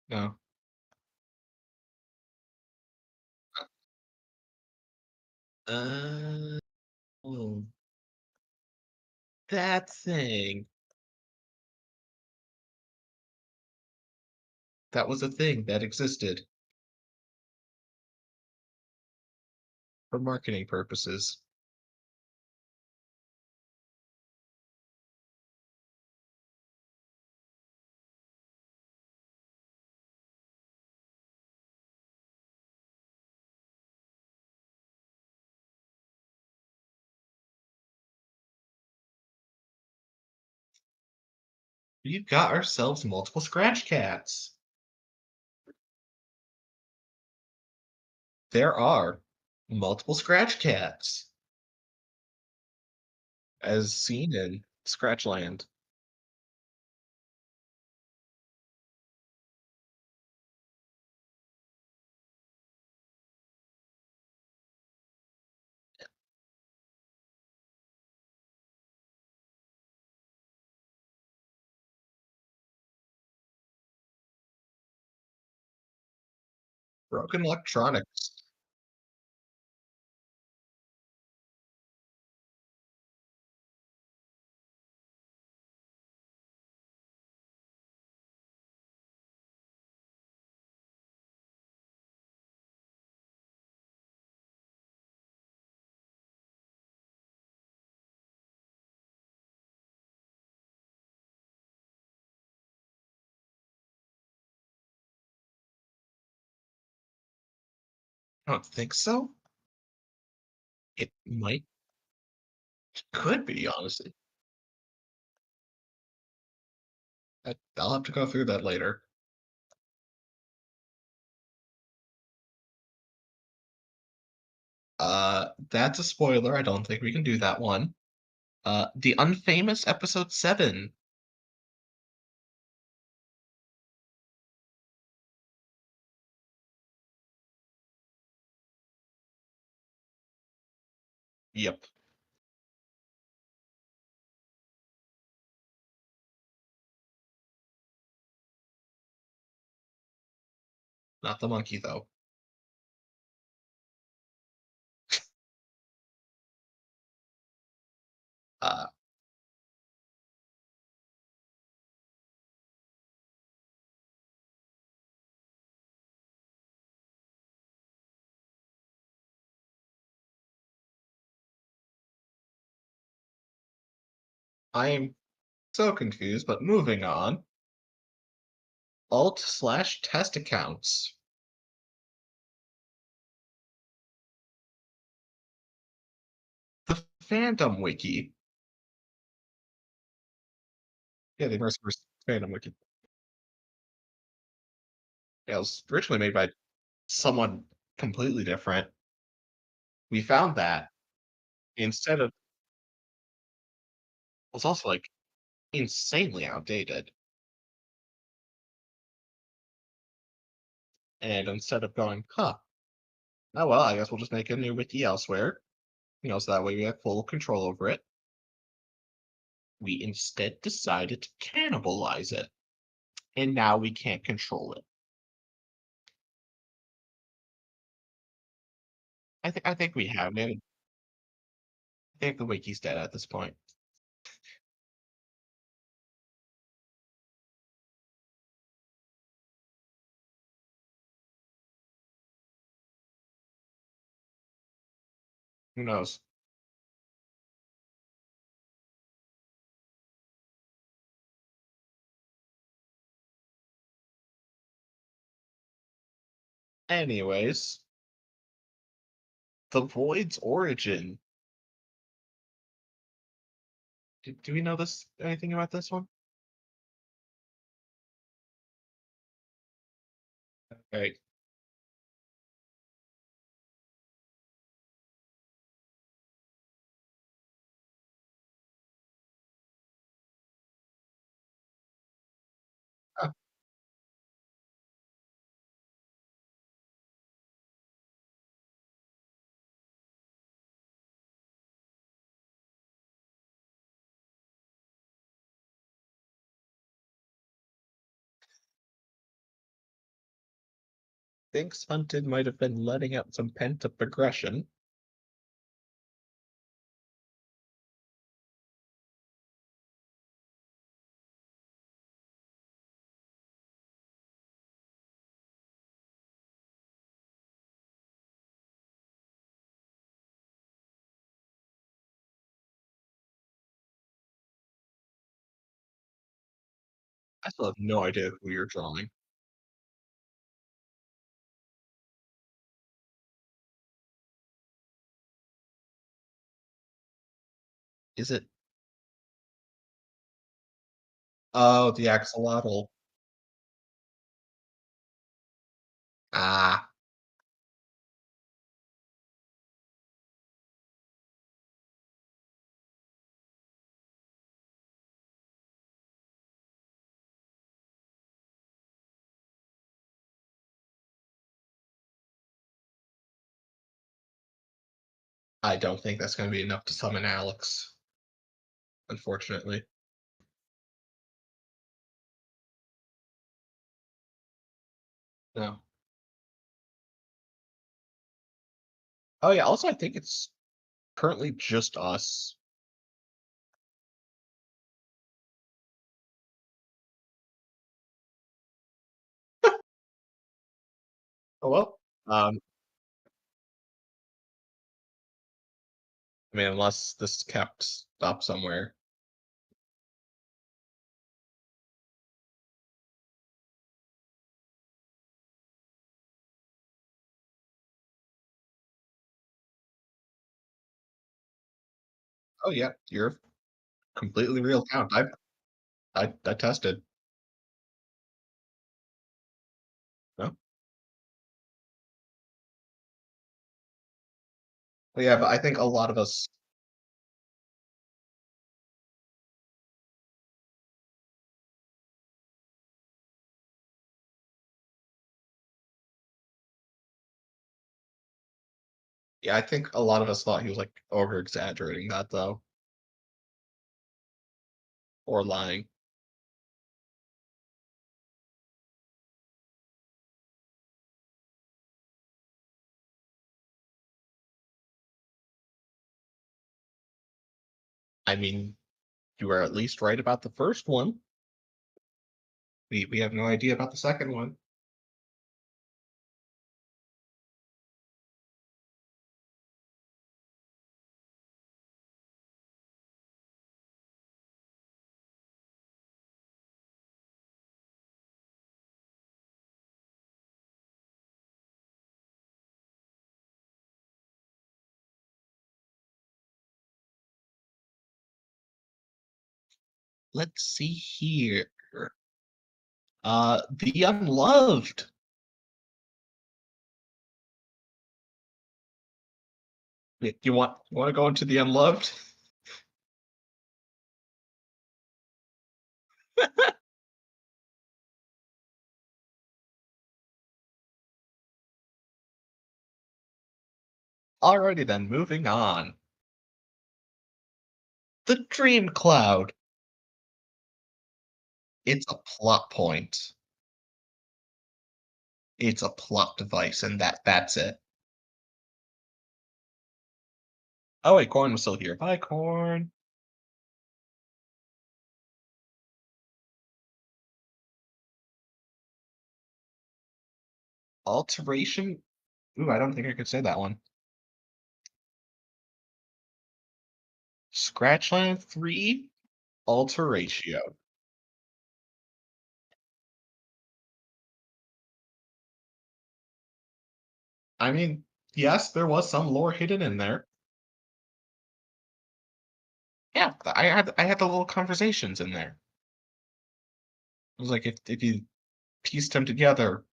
No. Uh, oh, that thing. That was a thing that existed for marketing purposes. We've got ourselves multiple scratch cats. There are multiple scratch cats, as seen in Scratchland. Broken electronics. I don't think so. It might, could be, honestly. I'll have to go through that later. That's a spoiler. I don't think we can do that one. The Unfamous episode 7. Yep. Not the monkey, though. Uh, I am so confused, but moving on. Alt/test accounts. fandom wiki. Yeah, the ImmersiFiles fandom wiki. Yeah, it was originally made by someone completely different. We found that instead of was also like insanely outdated. And instead of going, huh, oh well, I guess we'll just make a new wiki elsewhere, so that way we have full control over it. We instead decided to cannibalize it, and now we can't control it. I think we have, man. I think the wiki's dead at this point. Who knows? Anyways, the void's origin. Do we know this anything about this one? Okay. Uh, Thinks Hunted might have been letting out some pent-up aggression. I still have no idea who you're drawing. Is it? Oh, the axolotl. Ah, I don't think that's going to be enough to summon Alex, unfortunately. No. Oh yeah. Also, I think it's currently just us. Oh well. I mean, unless this is kept up somewhere. Oh yeah, you're completely real count. I tested. No. But yeah, but I think a lot of us. Yeah, I think a lot of us thought he was like over exaggerating that though, or lying. I mean, you were at least right about the first one. We have no idea about the second one. let's see here. The Unloved. You want to go into the Unloved? Alrighty then, moving on. The Dream Cloud. It's a plot point. It's a plot device, and that's it. Oh wait, Corn was still here. Bye, Corn. Alteration? Ooh, I don't think I could say that one. Scratchland 3, Alteratio. I mean, yes, there was some lore hidden in there. Yeah, I had the little conversations in there. It was like if you pieced them together,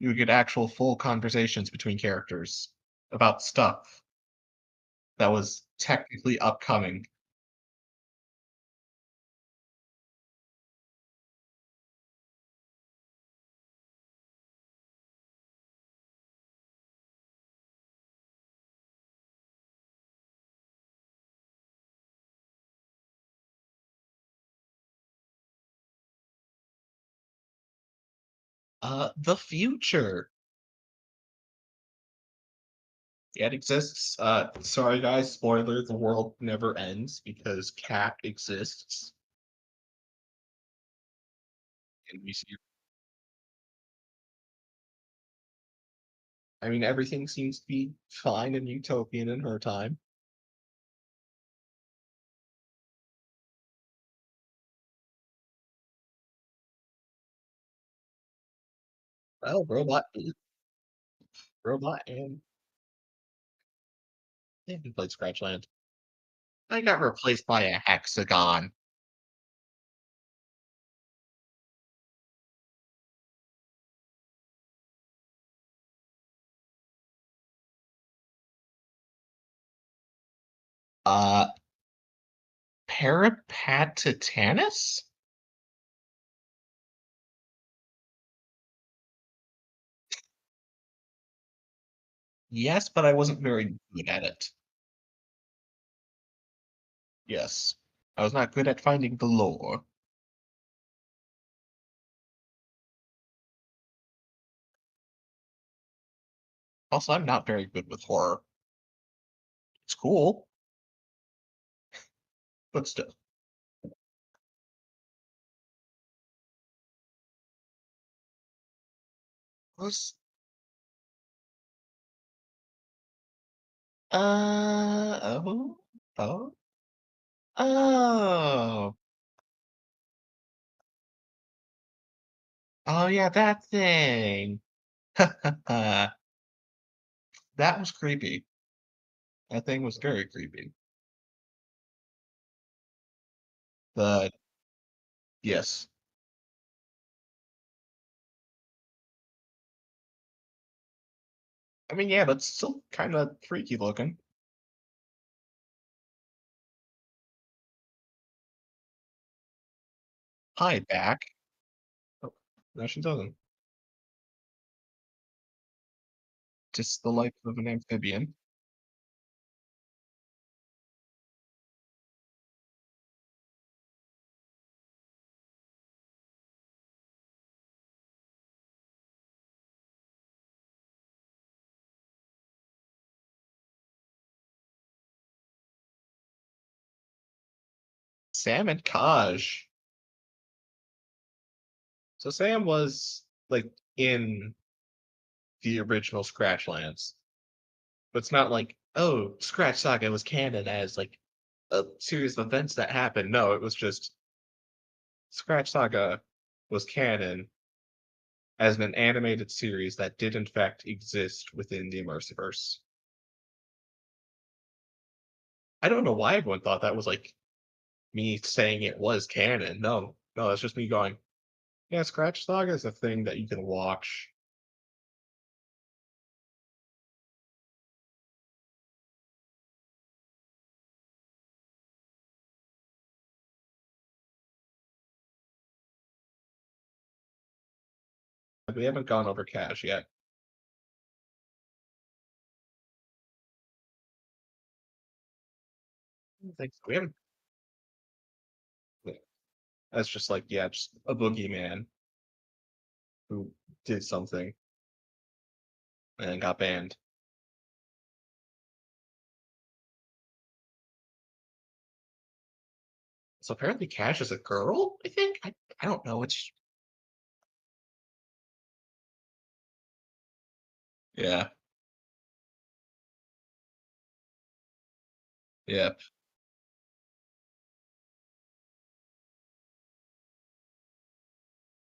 you would get actual full conversations between characters about stuff that was technically upcoming. The future. Yeah, it exists. Sorry guys, spoiler, the world never ends because Cat exists. And we see I mean everything seems to be fine and utopian in her time. Well, robot and they haven't played Scratchland. I got replaced by a hexagon. Uh Peripatitanus? Yes, but I wasn't very good at it. Yes. I was not good at finding the lore. Also, I'm not very good with horror. It's cool, but still. Was oh, oh, oh, oh yeah, that thing. That was creepy. That thing was very creepy. But yes, I mean yeah, but still kind of freaky looking. Hi, back. Oh, no, she doesn't. Just the life of an amphibian. Sam and Kaj. So Sam was like in the original Scratchlands, but it's not like, oh, Scratch Saga was canon as like a series of events that happened. No, it was just Scratch Saga was canon as an animated series that did in fact exist within the ImmersiVerse. I don't know why everyone thought that was like me saying it was canon. No, no, that's just me going, yeah, Scratch Saga is a thing that you can watch. We haven't gone over cash yet. I don't think so. We haven't. Yeah. That's just like, yeah, just a boogeyman who did something and got banned. So apparently Cash is a girl, I think? I don't know. It's yeah. Yep.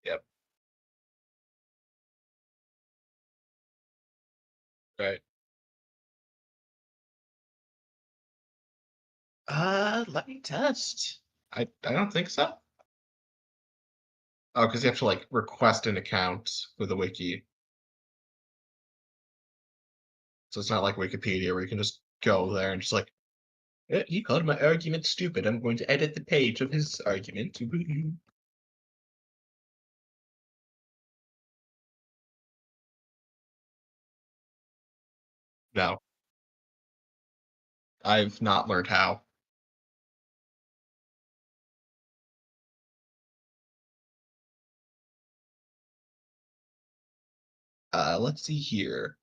Yep. Right. Let me test. I don't think so. Oh, because you have to like request an account with a wiki. So it's not like Wikipedia where you can just go there and just like, he called my argument stupid. I'm going to edit the page of his argument. No, I've not learned how. Let's see here.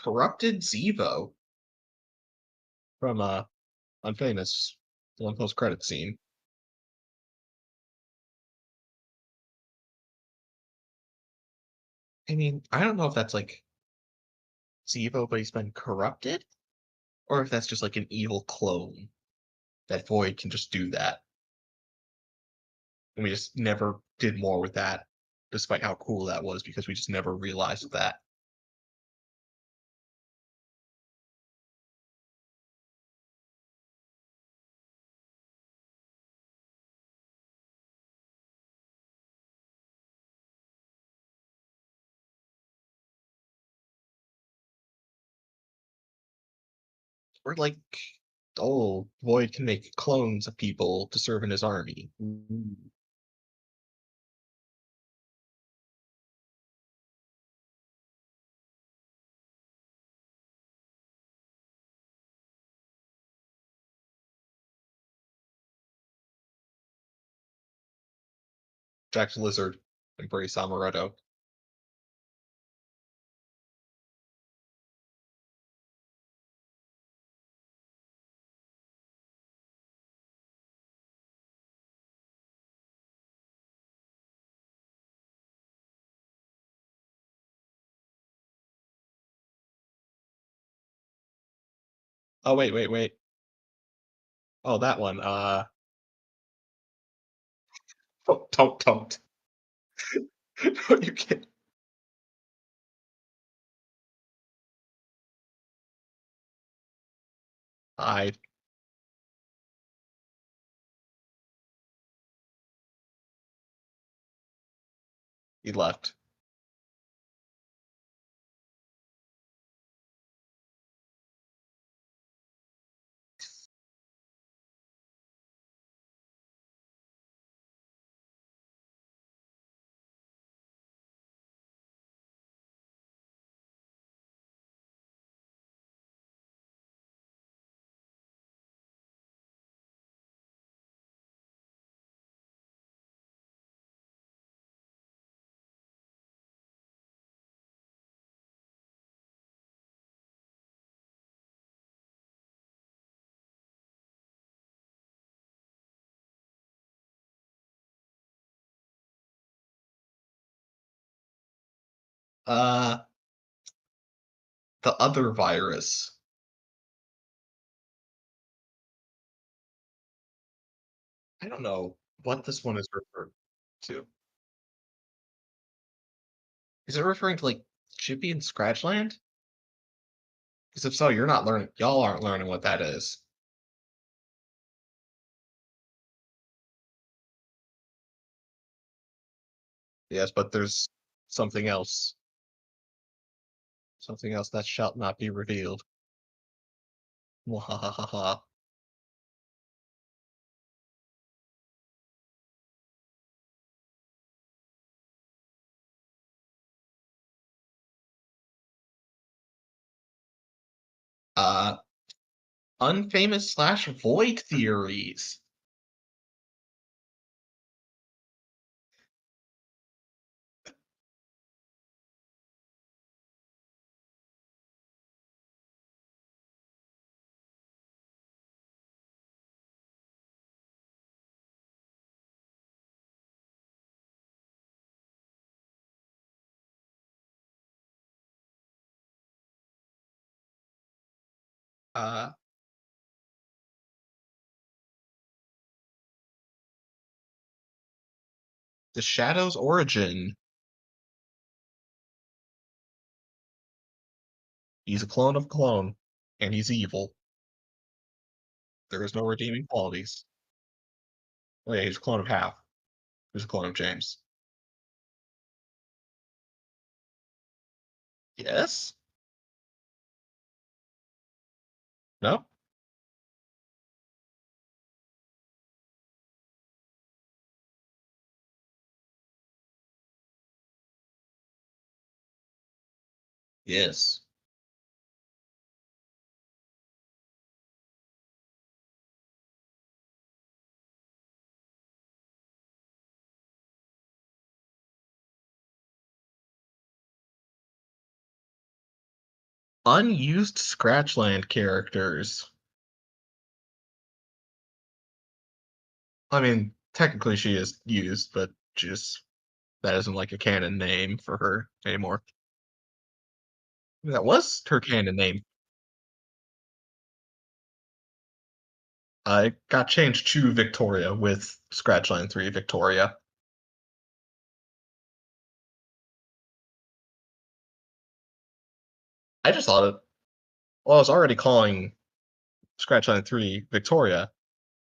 Corrupted Zevo from Unfamous, the one post credit scene. I mean, I don't know if that's like Zevo, but he's been corrupted, or if that's just like an evil clone that Void can just do that. And we just never did more with that, despite how cool that was, because we just never realized that. We're like, oh, Void can make clones of people to serve in his army. Ooh. Jack's Lizard, embrace Amaretto. Oh wait, wait, wait. Oh, that one. Don't. No, you can't. I He left. Uh, the other virus. I don't know what this one is referred to. Is it referring to like Chippy and Scratchland? Because if so, you're not learning. Y'all aren't learning what that is. Yes, but there's something else. Something else that shall not be revealed. Mwahahaha. Uh, unfamous slash void theories. Uh, the Shadow's origin. He's a clone of a clone, and he's evil. There is no redeeming qualities. Oh yeah, he's a clone of Half. He's a clone of James. Yes? No? Yes. Unused Scratchland characters. I mean, technically she is used, but that isn't like a canon name for her anymore. That was her canon name. It got changed to Victoria with Scratchline 3 Victoria. I just thought it. Well, I was already calling Scratchline 3 Victoria,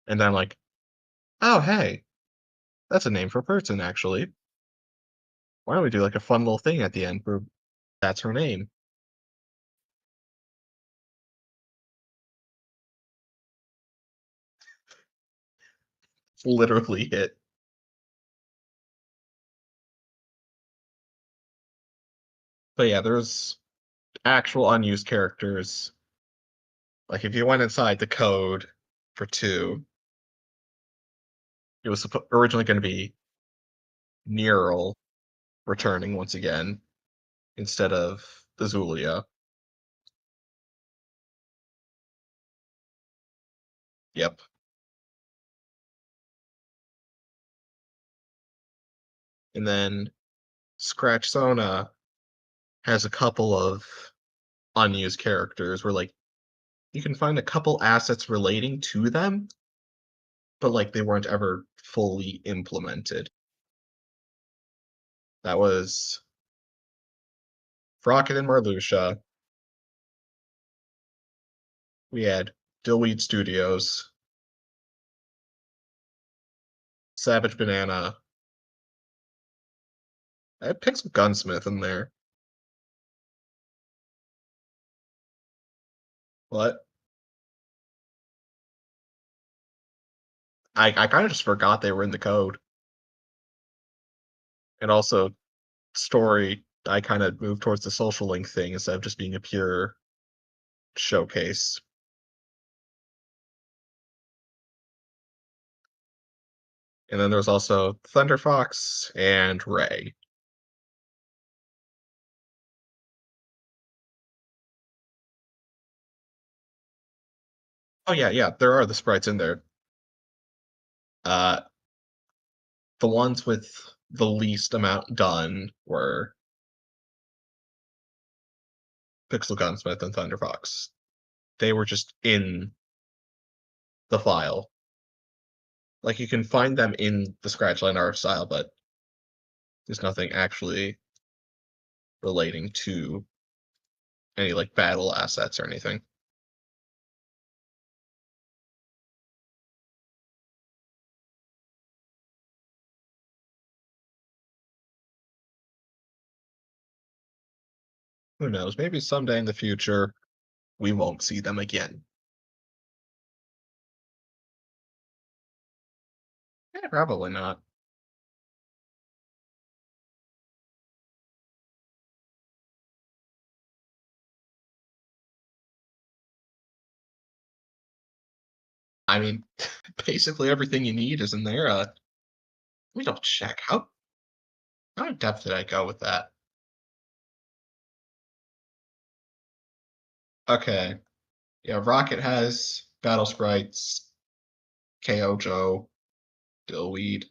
and then I'm like, oh hey, that's a name for a person actually. Why don't we do like a fun little thing at the end where that's her name? It's literally it. But yeah, there's actual unused characters. Like if you went inside the code for 2, it was originally going to be Neural returning once again instead of the Zulia. Yep. And then Scratch Sona has a couple of unused characters where like you can find a couple assets relating to them, but like they weren't ever fully implemented. That was Frocket and Marluxia. We had Dillweed Studios, Savage Banana. I had Pixel Gunsmith in there. What? I kind of just forgot they were in the code. And also, story, I kind of moved towards the social link thing instead of just being a pure showcase. And then there's also Thunder Fox and Ray. Oh yeah, yeah, there are the sprites in there. Uh, the ones with the least amount done were Pixel Gunsmith and Thunder Fox. They were just in the file. Like you can find them in the Scratchline art style, but there's nothing actually relating to any like battle assets or anything. Who knows? Maybe someday in the future, we won't see them again. Yeah, probably not. I mean, basically everything you need is in there. We don't check. How in depth did I go with that? Okay. Yeah, Rocket has Battle Sprites, KO Joe, Dillweed.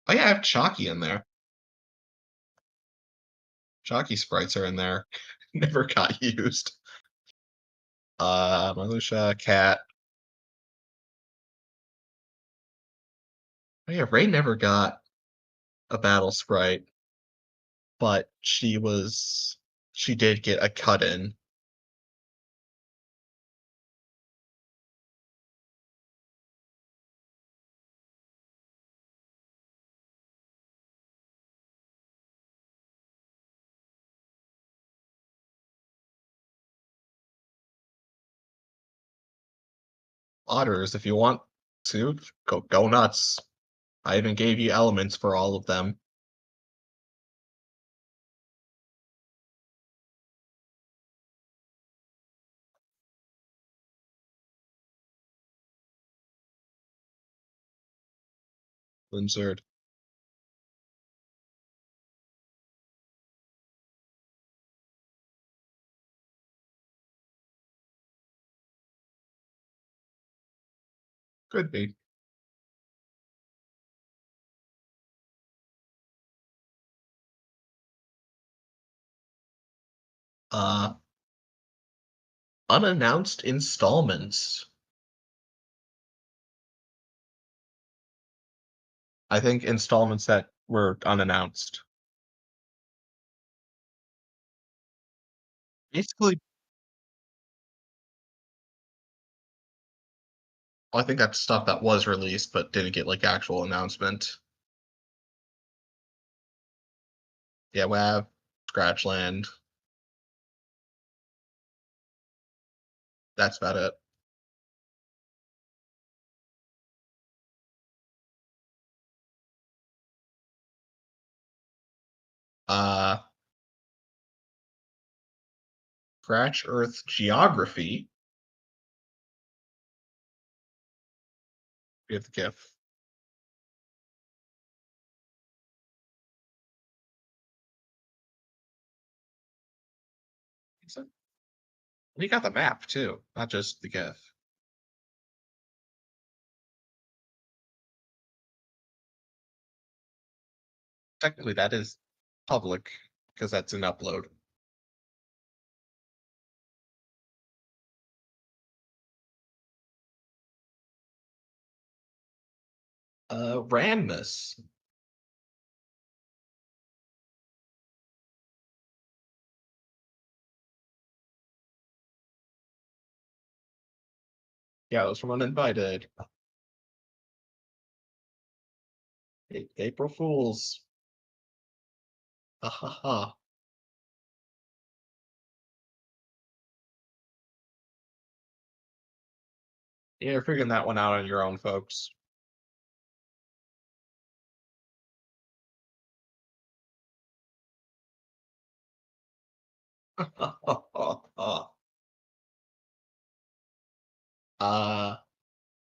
Oh yeah, I have Chalky in there. Chalky sprites are in there. Never got used. Marluxia, Cat. Oh yeah, Ray never got a battle sprite, but she did get a cut in. Otters, if you want to, go nuts. I even gave you elements for all of them. Blizzard. Could be. Uh, Unannounced installments. I think installments that were unannounced. Basically, I think that's stuff that was released but didn't get like actual announcement. Yeah, we have Scratchland. That's about it. Uh, Scratch Earth Geography. We have the GIF. We got the map too, not just the GIF. Technically, that is public because that's an upload. Ranmus. Yeah, it was from Uninvited. April Fools. Ha ha ha. Yeah, you're figuring that one out on your own, folks.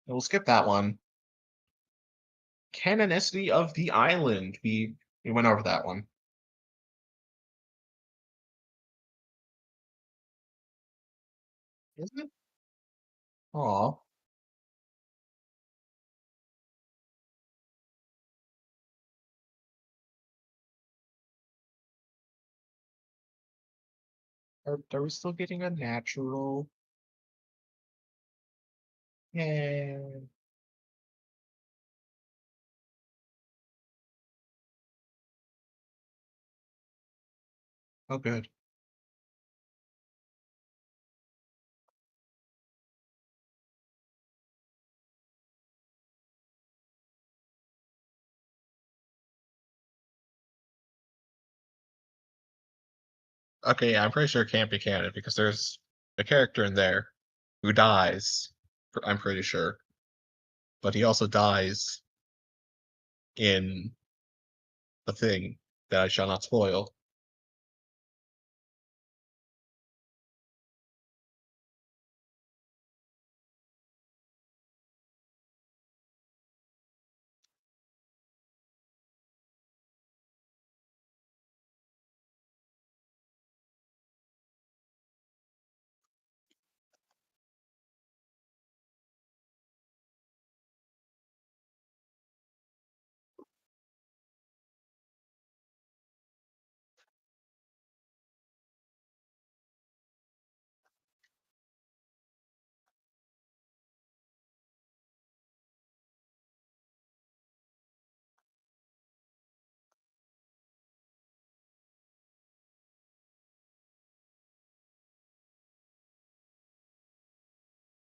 We'll skip that one. Canonicity of the Island. We went over that one. Isn't it? Aw. Are we still getting a natural? Yeah. Oh, good. Okay, yeah, I'm pretty sure it can't be canon because there's a character in there who dies. I'm pretty sure, but he also dies in the thing that I shall not spoil.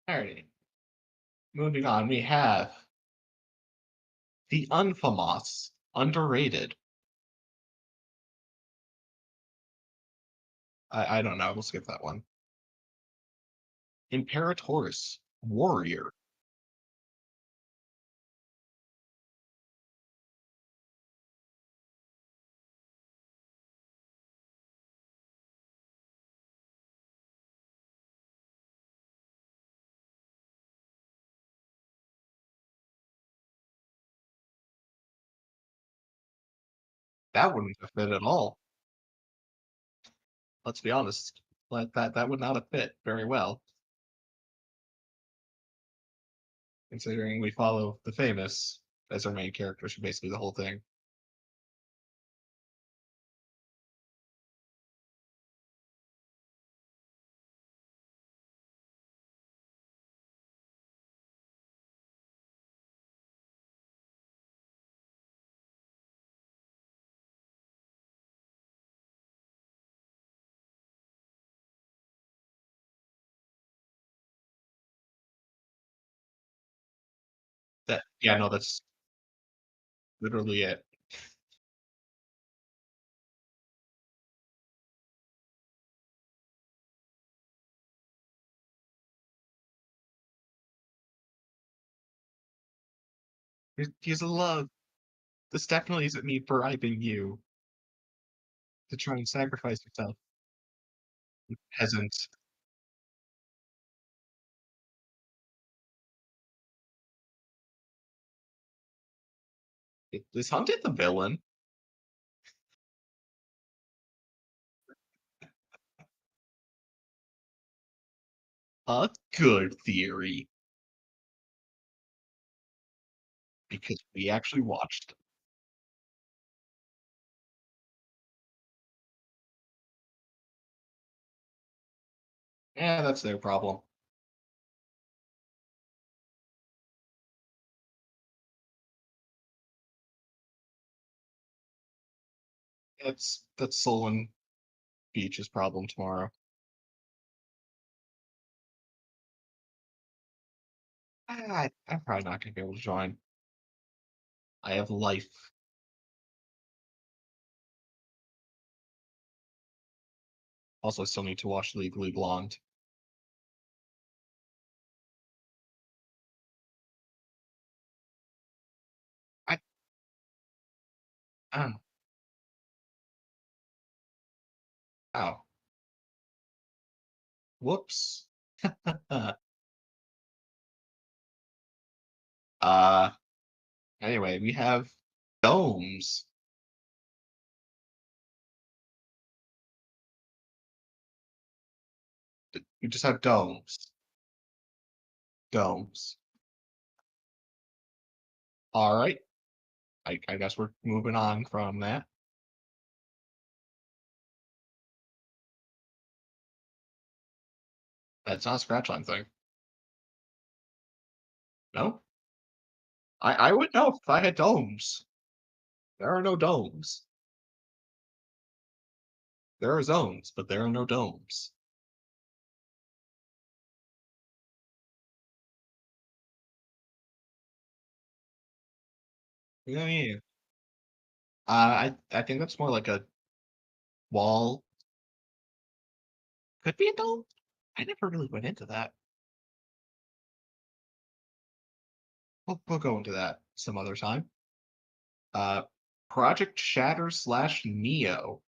Alrighty, moving on, we have the unfamous, underrated. I don't know. We'll skip that one. Imperator's warrior. That wouldn't have fit at all. Let's be honest. Like that would not have fit very well, considering we follow the famous as our main characters for basically the whole thing. That yeah, no, that's literally it. He's in love. This definitely isn't me bribing you to try and sacrifice yourself, peasant. Is Hunted the villain? A good theory, because we actually watched. Yeah, that's their problem. That's Solon Beach's problem tomorrow. I'm probably not gonna be able to join. I have life. Also, I still need to watch Legally Blonde. I oh, oh, whoops. uh, anyway, we have domes. We just have domes. Domes. All right. I guess we're moving on from that. That's not a scratch line thing. No, I would know if I had domes. There are no domes. There are zones, but there are no domes. Yeah. I think that's more like a wall Could be adult. I never really went into that. We'll go into that some other time. Uh, Project Shatter / Neo.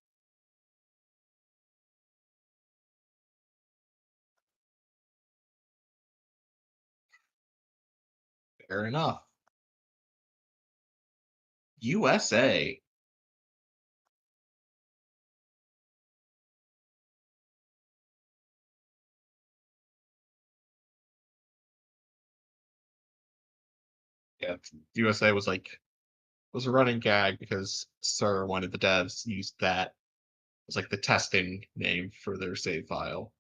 Fair enough. USA. Yeah, USA was a running gag because Sir wanted the devs to use that as like the testing name for their save file.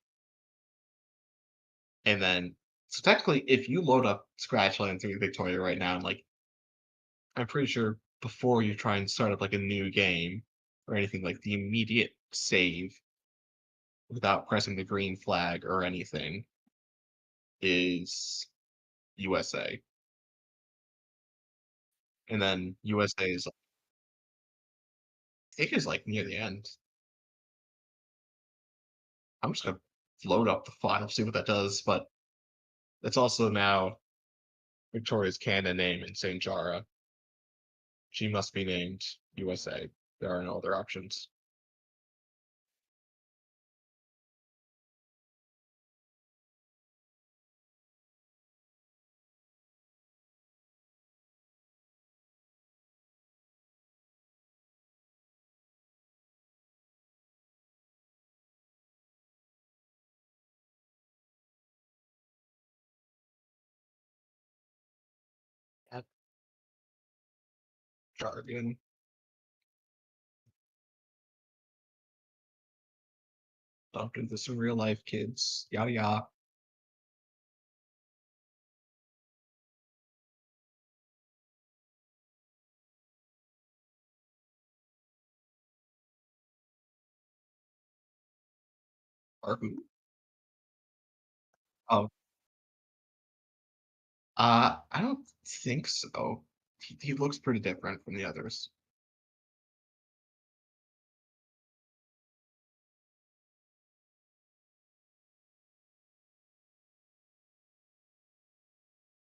And then so technically if you load up Scratchland through Victoria right now, and like I'm pretty sure before you try and start up like a new game or anything, like the immediate save without pressing the green flag or anything is USA. And then USA is I think is like near the end. I'm just gonna load up the file, see what that does, but it's also now Victoria's canon name in St. Jara. She must be named USA. There are no other options. That jargon. Don't do this in real life, kids. Yada yada. Or who? Oh, I don't think so. He looks pretty different from the others.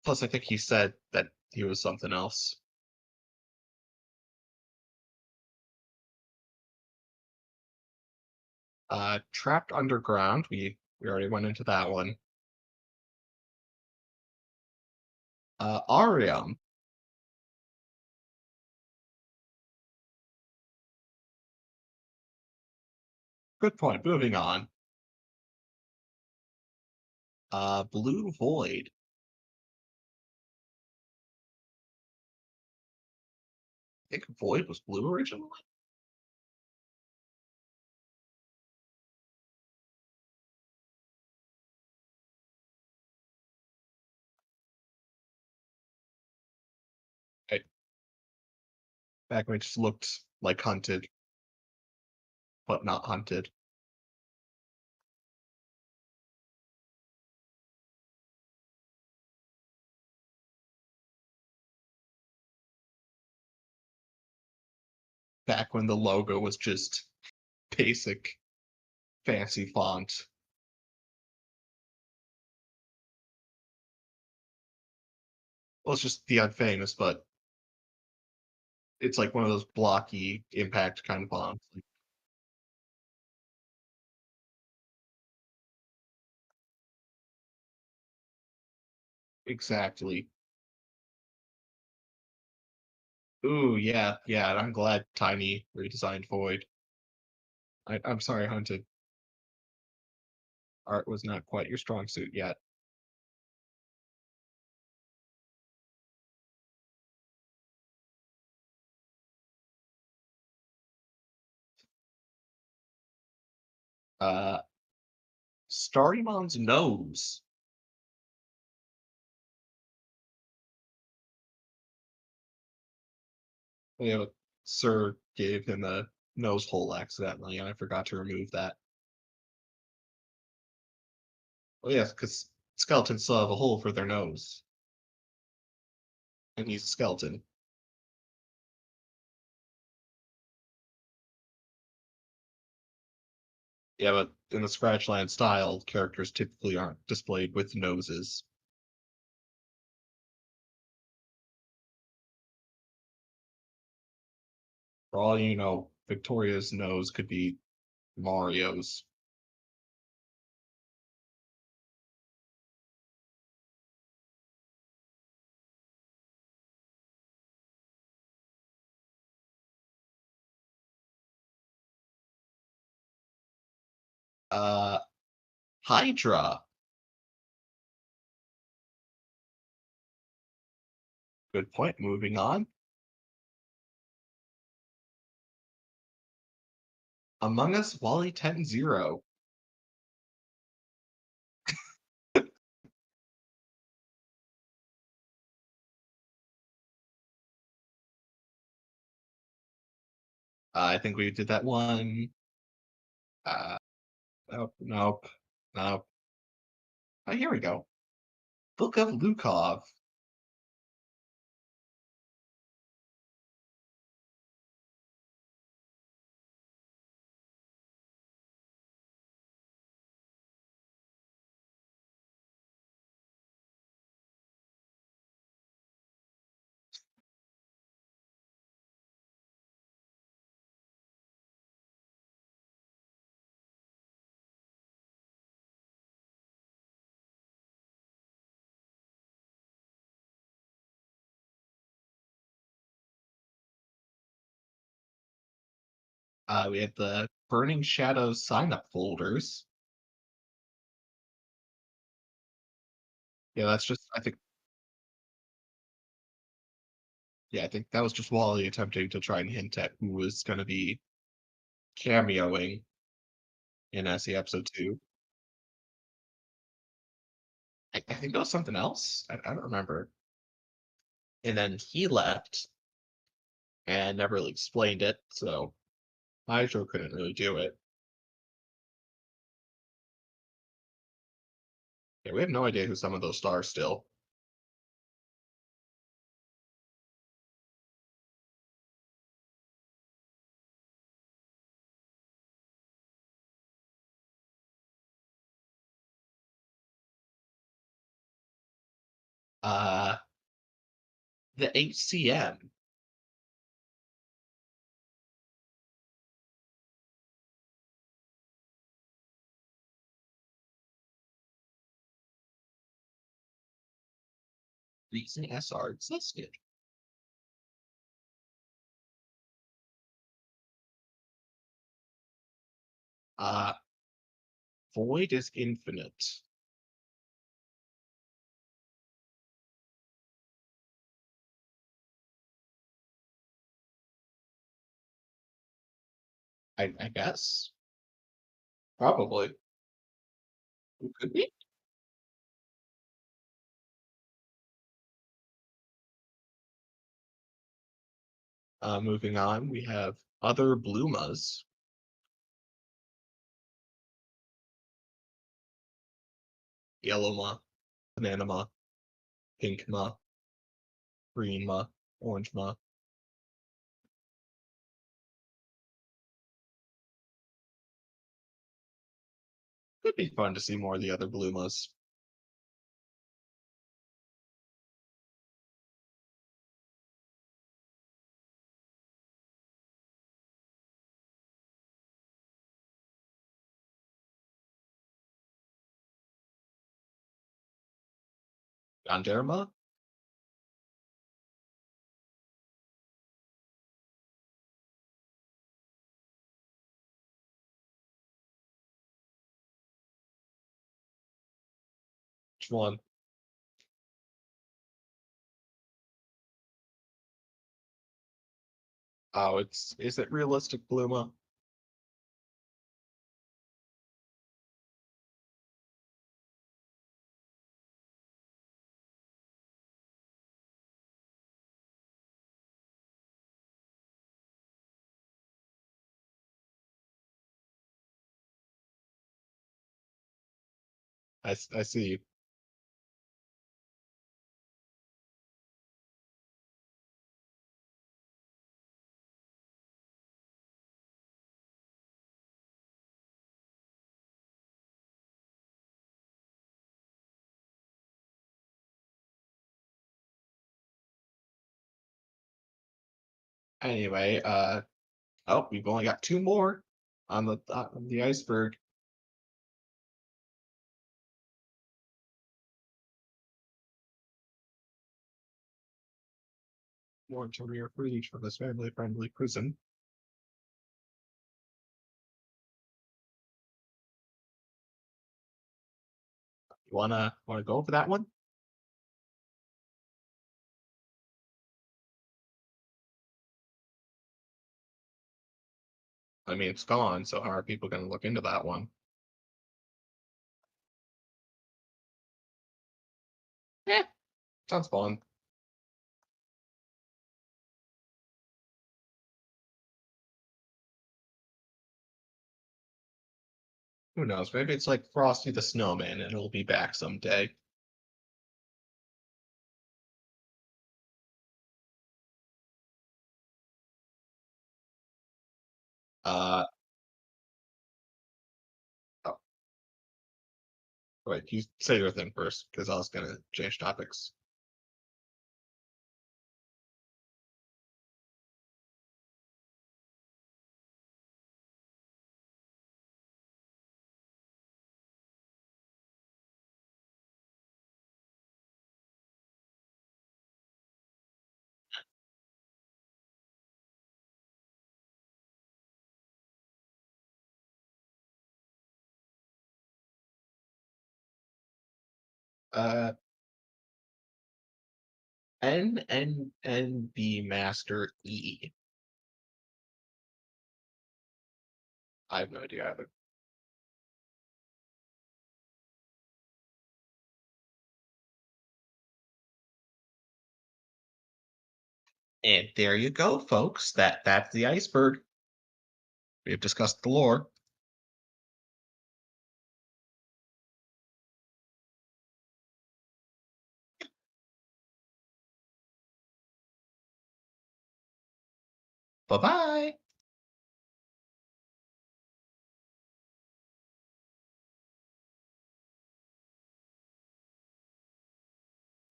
Plus, I think he said that he was something else. Trapped Underground. We already went into that one. Arium. Good point. Moving on. Blue Void. I think Void was blue originally. Right. Back when it just looked like Hunted, but not Hunted. Back when the logo was just basic, fancy font. Well, it's just the Unfamous, but it's like one of those blocky impact kind of fonts. Like, exactly. Ooh, yeah, yeah. I'm glad Tiny redesigned Void. I'm sorry, Hunted. Art was not quite your strong suit yet. Uh, Starymon's nose. You know, Sir gave him a nose hole accidentally, and I forgot to remove that. Oh yes, because skeletons still have a hole for their nose, and he's a skeleton. Yeah, but in the Scratchland style, characters typically aren't displayed with noses. For all you know, Victoria's nose could be Mario's. Uh, Hydra. Good point. Moving on. Among Us Wally 10-0. I think we did that one. Nope, nope, nope. Oh, here we go. Book of Lukov. We had the Burning Shadows sign-up folders. Yeah, that's just, I think, yeah, I think that was just Wally attempting to try and hint at who was going to be cameoing in SE episode 2. I think that was something else. I don't remember. And then he left and never really explained it, so Hydro couldn't really do it. Yeah, we have no idea who some of those stars still. Uh, the HCM. These SR existed. Uh, Void is infinite. I guess. Probably. Who could be? Moving on, we have other Bloomas. Yellow Ma, Banana Ma, Pink Ma, Green Ma, Orange Ma. Could be fun to see more of the other Bloomas. Ganderma? Which one? Oh, is it realistic Blooma? I see. Anyway, oh, we've only got two more on the iceberg. More until we are freed from this family-friendly prison. You wanna go for that one? I mean, it's gone, so how are people gonna look into that one? Yeah, sounds fun. Who knows? Maybe it's like Frosty the Snowman, and it'll be back someday. Uh, oh, wait, you say your thing first, because I was gonna change topics. Uh, NNNB Master E. I have no idea either. And there you go, folks. That's the iceberg. We have discussed the lore. Bye bye.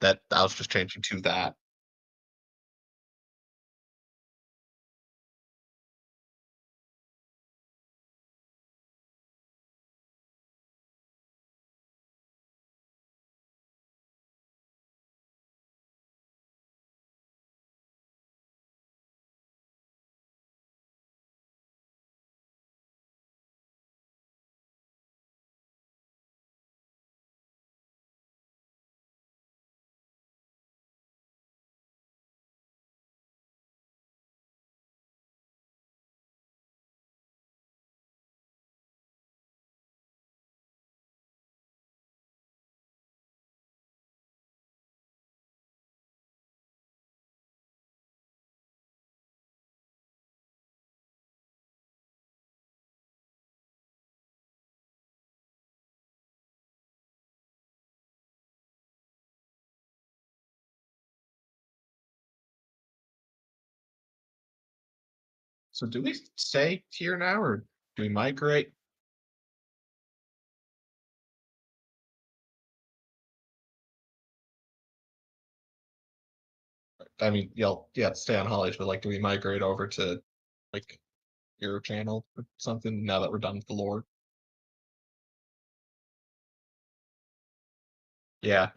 That I was just changing to that. So do we stay here now, or do we migrate? I mean, yeah, stay on Holly's, but like, do we migrate over to like your channel or something now that we're done with the lore? Yeah.